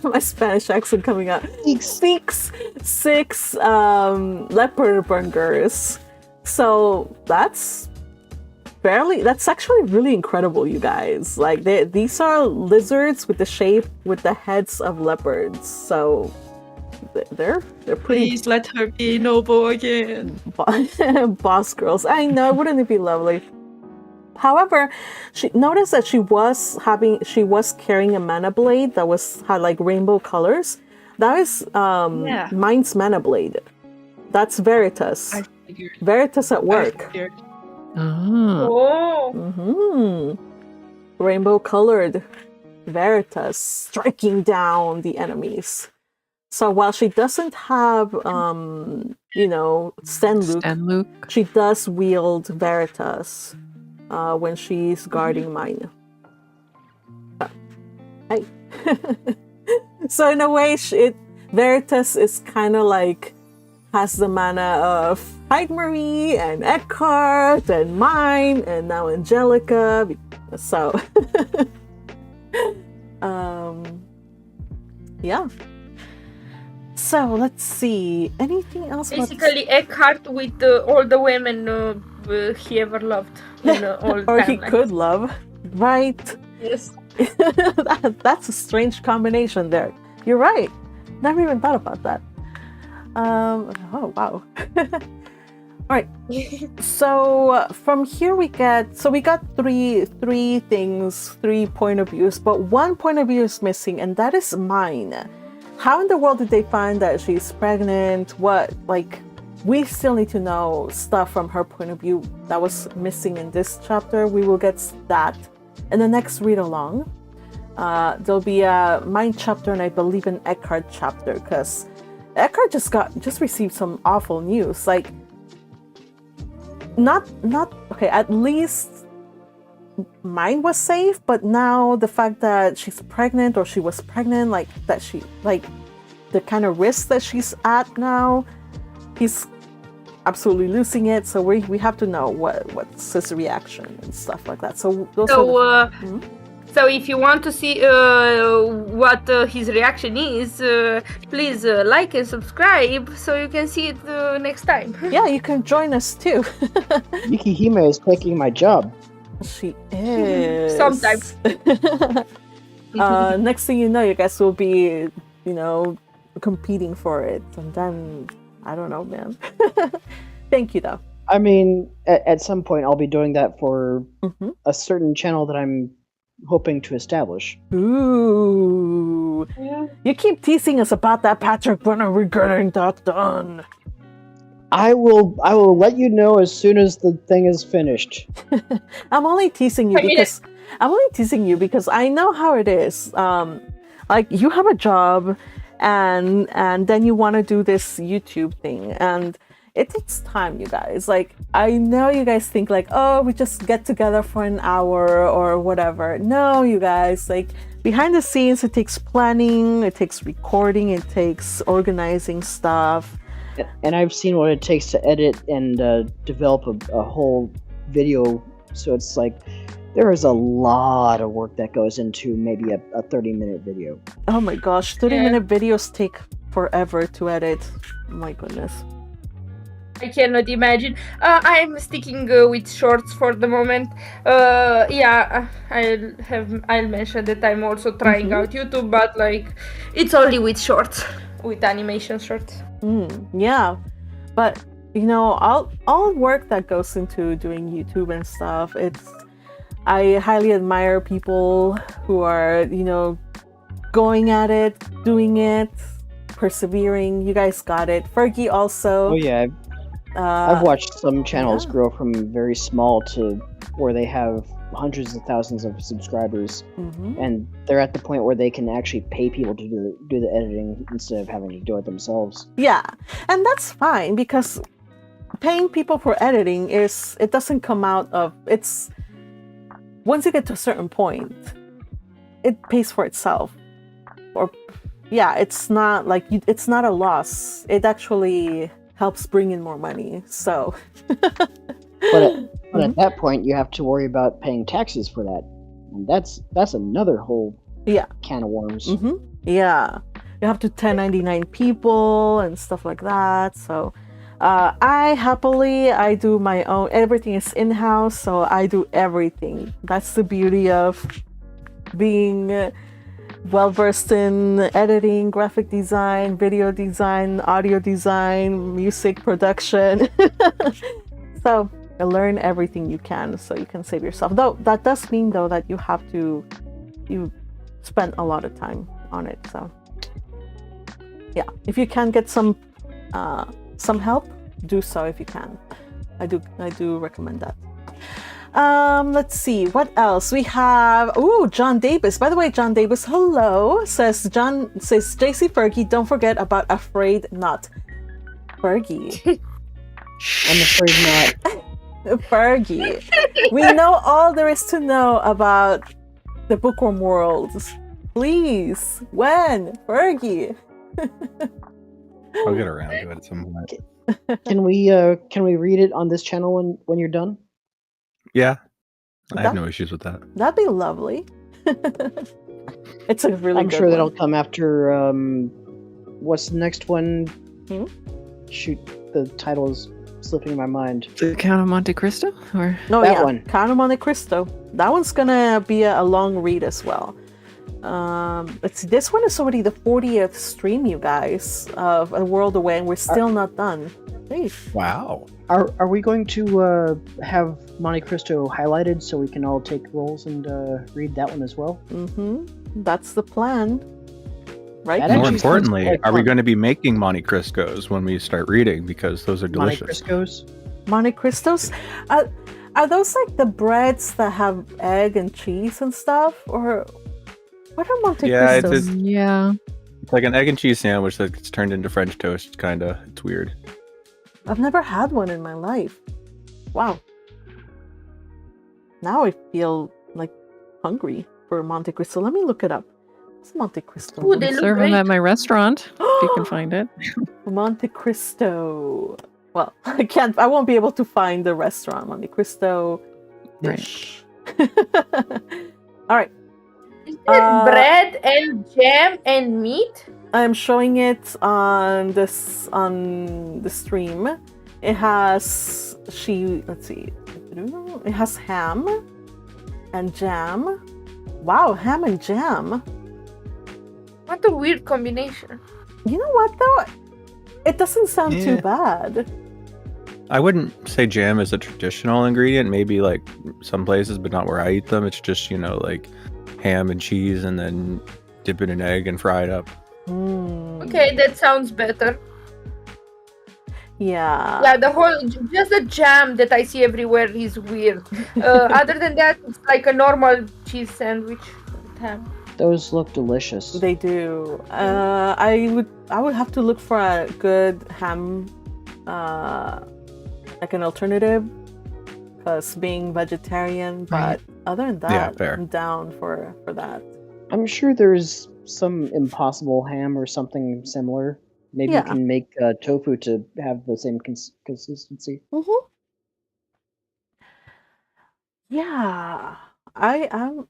my Spanish accent coming out. Six leopard burgers. So that's actually really incredible, you guys. Like, these are lizards with the heads of leopards. So they're pretty. Please let her be noble again. Boss girls. I know, wouldn't it be lovely? However, she noticed that she was carrying a mana blade that had like rainbow colors. That is Myne's mana blade. That's Veritas. I figured. Veritas at work. I figured. Oh. Mm-hmm. Rainbow colored Veritas striking down the enemies. So while she doesn't have Stenluke, she does wield Veritas. When she's guarding Myne. Hey. So in a way, Veritas is kind of like has the mana of Marie and Eckhart and Myne and now Angelica. So, yeah. So let's see. Anything else? Basically, Eckhart with all the women he ever loved. All or he timelines. could love, right? Yes. That's a strange combination there. You're right. Never even thought about that. Oh wow. All right. So from here we got three things, 3 point of views, but one point of view is missing, and that is Myne. How in the world did they find that she's pregnant? We still need to know stuff from her point of view that was missing in this chapter. We will get that in the next read along. There'll be a Myne chapter and I believe an Eckhart chapter, because Eckhart just received some awful news. Like, not okay. At least Myne was safe, but now the fact that she's pregnant or she was pregnant, the kind of risk that she's at now, he's absolutely losing it. So we have to know what's his reaction and stuff like that. So So if you want to see what his reaction is, please like and subscribe so you can see it next time. Yeah, you can join us too. Yukihime is taking my job. She is. Sometimes. Next thing you know, you guys will be, competing for it. And then, I don't know, man. Thank you, though. I mean, at some point, I'll be doing that for a certain channel that I'm hoping to establish. Ooh. Yeah. You keep teasing us about that, Patrick, when are we getting that done? I will let you know as soon as the thing is finished. I'm only teasing you because I know how it is. You have a job and then you want to do this YouTube thing, and it takes time, you guys. Like, I know you guys think we just get together for an hour or whatever. No, you guys, behind the scenes, it takes planning, it takes recording, it takes organizing stuff. And I've seen what it takes to edit and develop a whole video. So it's there is a lot of work that goes into maybe a 30-minute video. Oh my gosh, 30-minute videos take forever to edit. My goodness. I cannot imagine. I'm sticking with shorts for the moment. I'll mention that I'm also trying out YouTube, but it's only with shorts, with animation shorts. Yeah, but all work that goes into doing YouTube and stuff, I highly admire people who are going at it, doing it, persevering. You guys got it. Fergie also. Oh yeah, I've watched some channels grow from very small to where they have hundreds of thousands of subscribers, and they're at the point where they can actually pay people to do the editing instead of having to do it themselves. Yeah, and that's fine, because paying people for editing it doesn't come out of it's. Once you get to a certain point, it pays for itself. It's not it's not a loss. It actually helps bring in more money. So, but at that point, you have to worry about paying taxes for that, and that's another whole can of worms. Yeah, you have to 1099 people and stuff like that. So, I do my own. Everything is in-house, so I do everything. That's the beauty of being well-versed in editing, graphic design, video design, audio design, music production. So learn everything you can so you can save yourself. Though that does mean that you spend a lot of time on it. So yeah, if you can get some help, do so if you can. I do recommend that. Let's see what else we have. John Davis. By the way, John Davis, hello. Says JC Fergie, don't forget about Afraid Not. Fergie. I'm afraid not. Fergie. We know all there is to know about the Bookworm worlds. Please, when? Fergie. I'll get around to it at some point. Can we read it on this channel when you're done? Yeah, I have That- no issues with that. That'd be lovely. It's a really I'm good sure that'll one. come after what's the next one? Hmm? Shoot, the title is slipping my mind. The Count of Monte Cristo? Or No, That yeah, one. Count of Monte Cristo. That one's gonna be a long read as well. Let's see. This one is already the 40th stream, you guys, of A World Away, and we're still not done. Jeez. Wow. Are we going to have Monte Cristo highlighted so we can all take roles and read that one as well? That's the plan, right? That More actually sounds importantly, quite are we fun. going to be making Monte Cristos when we start reading? Because those are Monte delicious. Cristos? Monte Cristos. Are those like the breads that have egg and cheese and stuff, or what are Monte Yeah, Cristos? yeah. It's like an egg and cheese sandwich that gets turned into French toast, kind of. It's weird. I've never had one in my life. Wow. Now I feel like hungry for Monte Cristo. Let me look it up. What's Monte Cristo? Ooh, they look Serve them great. at my restaurant if you can find it. Monte Cristo. Well, I won't be able to find the restaurant. Monte Cristo dish. All right. Is that bread and jam and meat? I'm showing it on the stream. It has let's see. It has ham and jam. Wow, ham and jam. What a weird combination. You know what though? It doesn't sound too Yeah. bad. I wouldn't say jam is a traditional ingredient. Maybe like some places, but not where I eat them. It's just, like ham and cheese and then dip it in egg and fry it up. Okay, that sounds better. Yeah. Yeah, just the jam that I see everywhere is weird. Other than that, it's like a normal cheese sandwich with ham. Those look delicious. They do. I would have to look for a good ham, like an alternative, because being vegetarian. But other than that, Yeah, fair. I'm down for that. I'm sure there's some impossible ham or something similar. Maybe Yeah. you can make tofu to have the same consistency. Yeah, I'm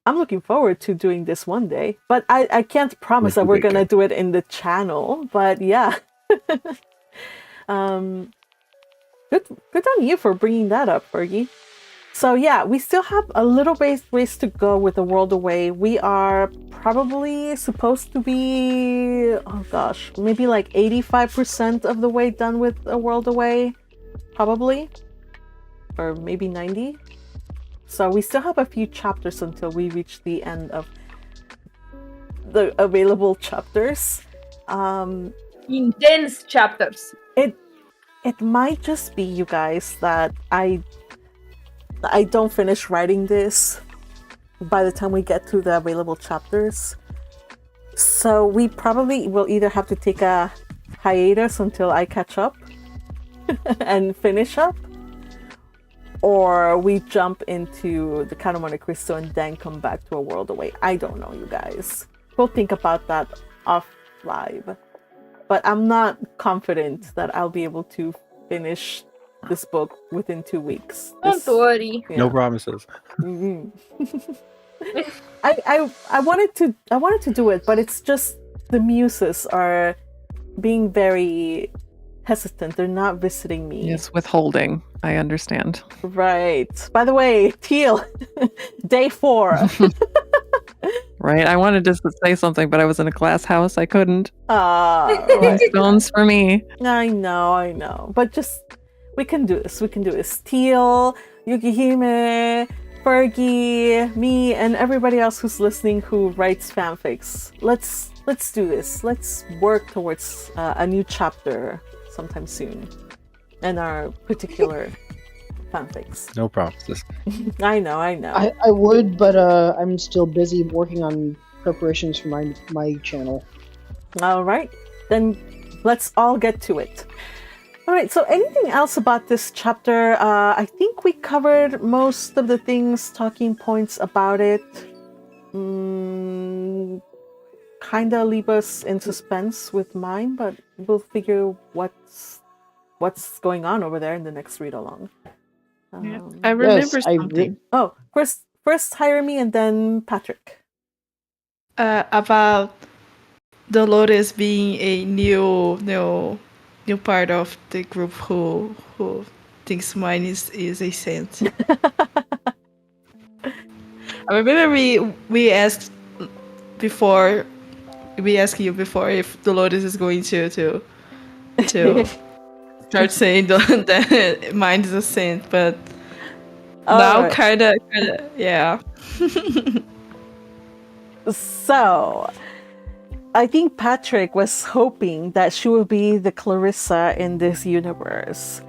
looking forward to doing this one day, but I can't promise that we're gonna do it in the channel. But yeah, good on you for bringing that up, Fergie. So yeah, we still have a little ways to go with The World Away. We are probably supposed to be, oh gosh, maybe like 85% of the way done with A World Away, probably, or maybe 90. So we still have a few chapters until we reach the end of the available chapters. Intense chapters. It might just be, you guys, that I don't finish writing this by the time we get to the available chapters. So we probably will either have to take a hiatus until I catch up and finish up, or we jump into the Count of Monte Cristo and then come back to A World Away. I don't know, you guys. We'll think about that off live. But I'm not confident that I'll be able to finish this book within 2 weeks. Don't worry. Yeah. No promises. Mhm. I wanted to do it, but it's just the muses are being very hesitant. They're not visiting me. Yes, withholding. I understand. Right. By the way, Teal, day 4. Right? I wanted to say something, but I was in a glass house. I couldn't. Right. Stones for me. I know. But just, we can do this. Teal, Yukihime, Fergie, me, and everybody else who's listening who writes fanfics. Let's do this. Let's work towards a new chapter sometime soon in our particular fanfics. No promises. I know. I would, but I'm still busy working on preparations for my channel. All right, then let's all get to it. All right, so anything else about this chapter? I think we covered most of the things, talking points about it. Kind of leave us in suspense with Myne, but we'll figure what's what's going on over there in the next read along. Yeah. I remember something First Hiremi and then Patrick. About Dolores being a new part of the group who thinks Myne is a saint. I remember we asked before. We asked you before if Dolores is going to start saying that Myne is a saint, but now right. kinda yeah. So, I think Patrick was hoping that she would be the Clarissa in this universe.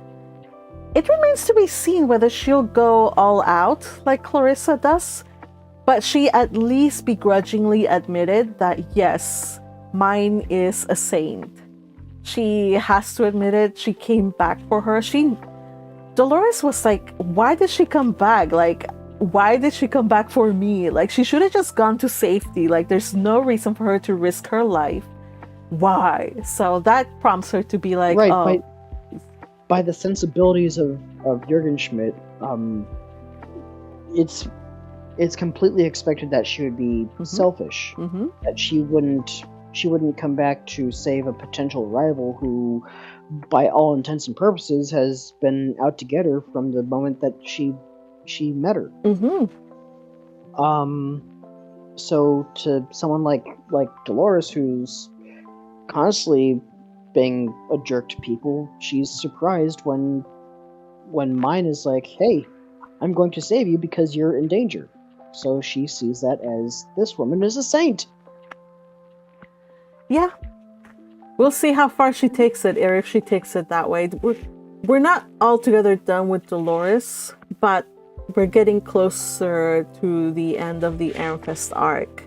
It remains to be seen whether she'll go all out like Clarissa does, but she at least begrudgingly admitted that yes, Myne is a saint. She has to admit it. She came back for her. Dolores was like, why did she come back? Like, why did she come back for me? Like, she should have just gone to safety. Like, there's no reason for her to risk her life. Why? So that prompts her to be like, right, oh. By the sensibilities of Jürgen Schmidt, it's completely expected that she would be selfish. That she wouldn't come back to save a potential rival who, by all intents and purposes, has been out to get her from the moment that she met her. So to someone like Dolores, who's constantly being a jerk to people, she's surprised when Myne is like, hey, I'm going to save you because you're in danger. So she sees that as this woman is a saint. Yeah. We'll see how far she takes it, or if she takes it that way. We're not altogether done with Dolores, but we're getting closer to the end of the Amethyst arc.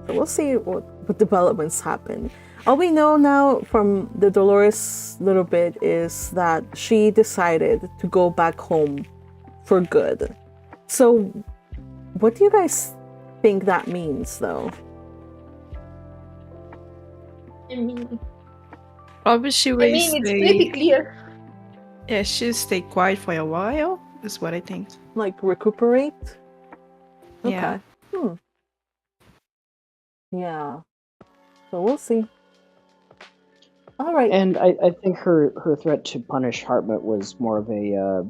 So we'll see what developments happen. All we know now from the Dolores little bit is that she decided to go back home for good. So what do you guys think that means, though? I mean, Probably she will it's pretty clear. Yeah, she'll stay quiet for a while, is what I think. Like recuperate? Yeah. Okay. Yeah. So we'll see. All right. And I think her threat to punish Hartmut was more of a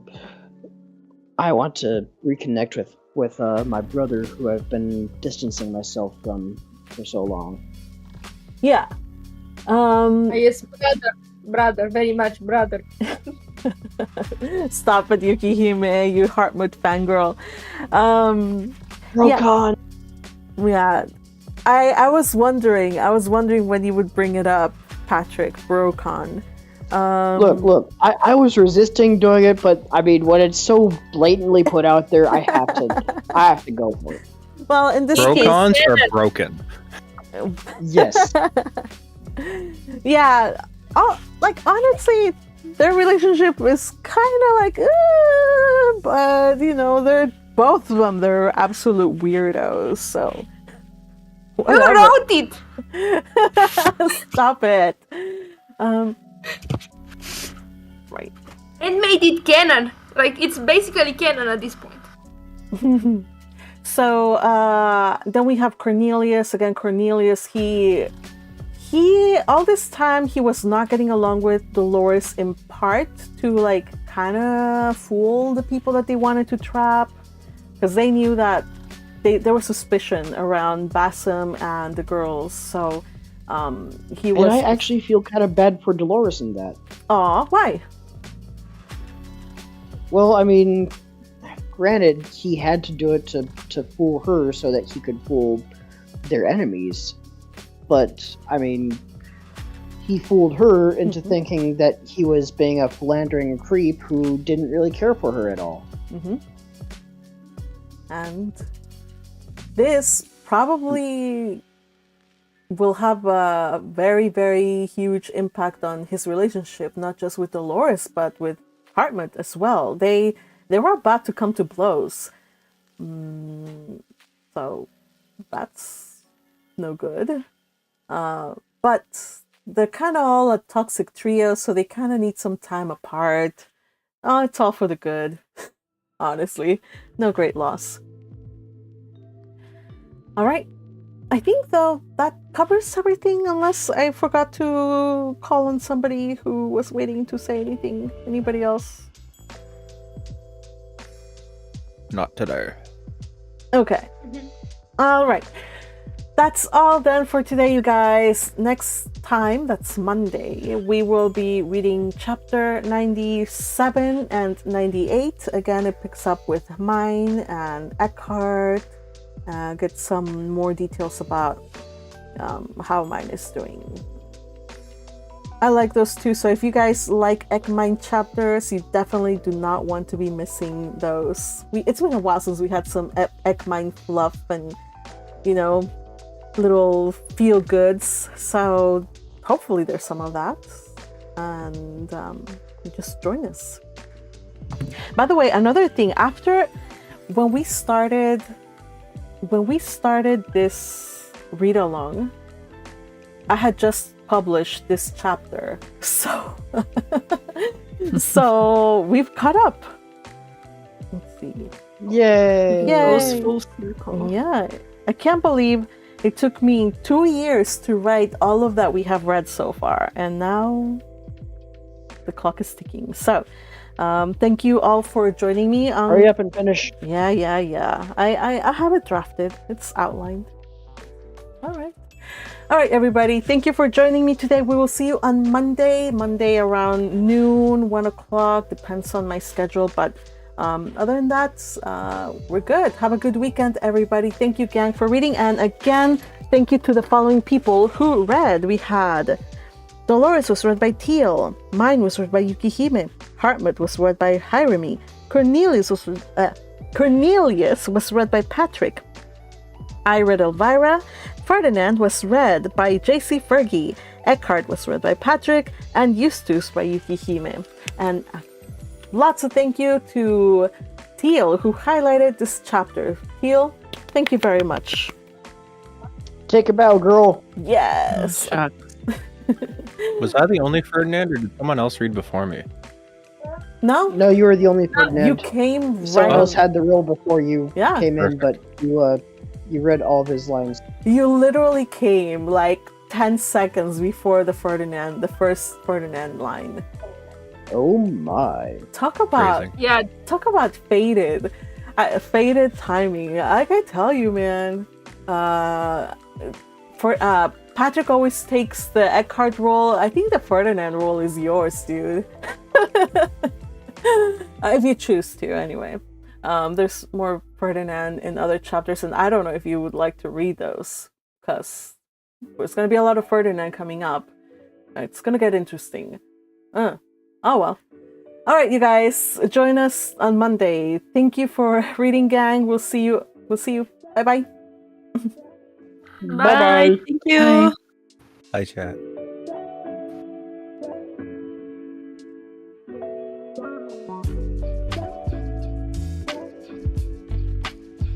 I want to reconnect with my brother who I've been distancing myself from for so long. Yeah. Yes, brother, very much brother. Stop it, Yukihime, you Hartmut fangirl. Rokon. Yeah. I was wondering when you would bring it up, Patrick, Brocon. Look, I was resisting doing it, but I mean, when it's so blatantly put out there, I have to go for it. Well, in this Brocons case, are broken. Yes. Yeah. Oh, like honestly, their relationship is kind of like, but you know, they're both of them. They're absolute weirdos. So. Whatever. Who wrote it? Stop it. Right. And made it canon. Like, it's basically canon at this point. So, then we have Cornelius. Again, Cornelius, he all this time, he was not getting along with Dolores in part to, like, kind of fool the people that they wanted to trap. Because they knew that there was suspicion around Bassam and the girls, so he was. And I actually feel kind of bad for Dolores in that. Aw, why? Well, I mean, granted, he had to do it to fool her so that he could fool their enemies. But, I mean, he fooled her into thinking that he was being a philandering creep who didn't really care for her at all. And this probably will have a very, very huge impact on his relationship, not just with Dolores, but with Hartmut as well. They were about to come to blows. So that's no good. But they're kind of all a toxic trio, so they kind of need some time apart. Oh, it's all for the good. Honestly, no great loss. All right. I think, though, that covers everything, unless I forgot to call on somebody who was waiting to say anything. Anybody else? Not today. Okay. All right. That's all then for today, you guys. Next time, that's Monday, we will be reading chapter 97 and 98. Again, it picks up with Myne and Eckhart. Get some more details about how Myne is doing. I like those too, so if you guys like Myne chapters, you definitely do not want to be missing those. It's been a while since we had some Myne fluff and, you know, little feel goods, so hopefully there's some of that, and just join us. By the way, another thing, after when we started this read along, I had just published this chapter, so so we've caught up. Let's see. Yay! Yay! Full circle. Yeah, I can't believe it took me 2 years to write all of that we have read so far, and now the clock is ticking. So, thank you all for joining me. Hurry up and finish. Yeah. I have it drafted. It's outlined. All right, everybody. Thank you for joining me today. We will see you on Monday. Monday around noon, 1 o'clock. Depends on my schedule, but other than that, we're good. Have a good weekend, everybody. Thank you, gang, for reading. And again, thank you to the following people who read. We had Dolores was read by Teal. Myne was read by Yukihime. Hartmut was read by Hirami. Cornelius was read by Patrick. I read Elvira. Ferdinand was read by JC Fergie. Eckhart was read by Patrick. And Eustace by Yukihime. And lots of thank you to Teal, who highlighted this chapter. Teal, thank you very much. Take a bow, girl. Yes. Was I the only Ferdinand, or did someone else read before me? No, No, you were the only Ferdinand. you came Someone right. else had the role before you Yeah. came in, Perfect. but you read all of his lines. You literally came like 10 seconds before the first Ferdinand line. Oh my. Talk about Phrasing. Yeah, faded, faded timing. I can tell you, man. Patrick always takes the Eckhart role. I think the Ferdinand role is yours, dude. If you choose to, anyway. There's more Ferdinand in other chapters, and I don't know if you would like to read those, because there's going to be a lot of Ferdinand coming up. It's going to get interesting. Oh well. All right, you guys, join us on Monday. Thank you for reading, gang. We'll see you. Bye bye. Bye bye. Thank you. Hi, chat.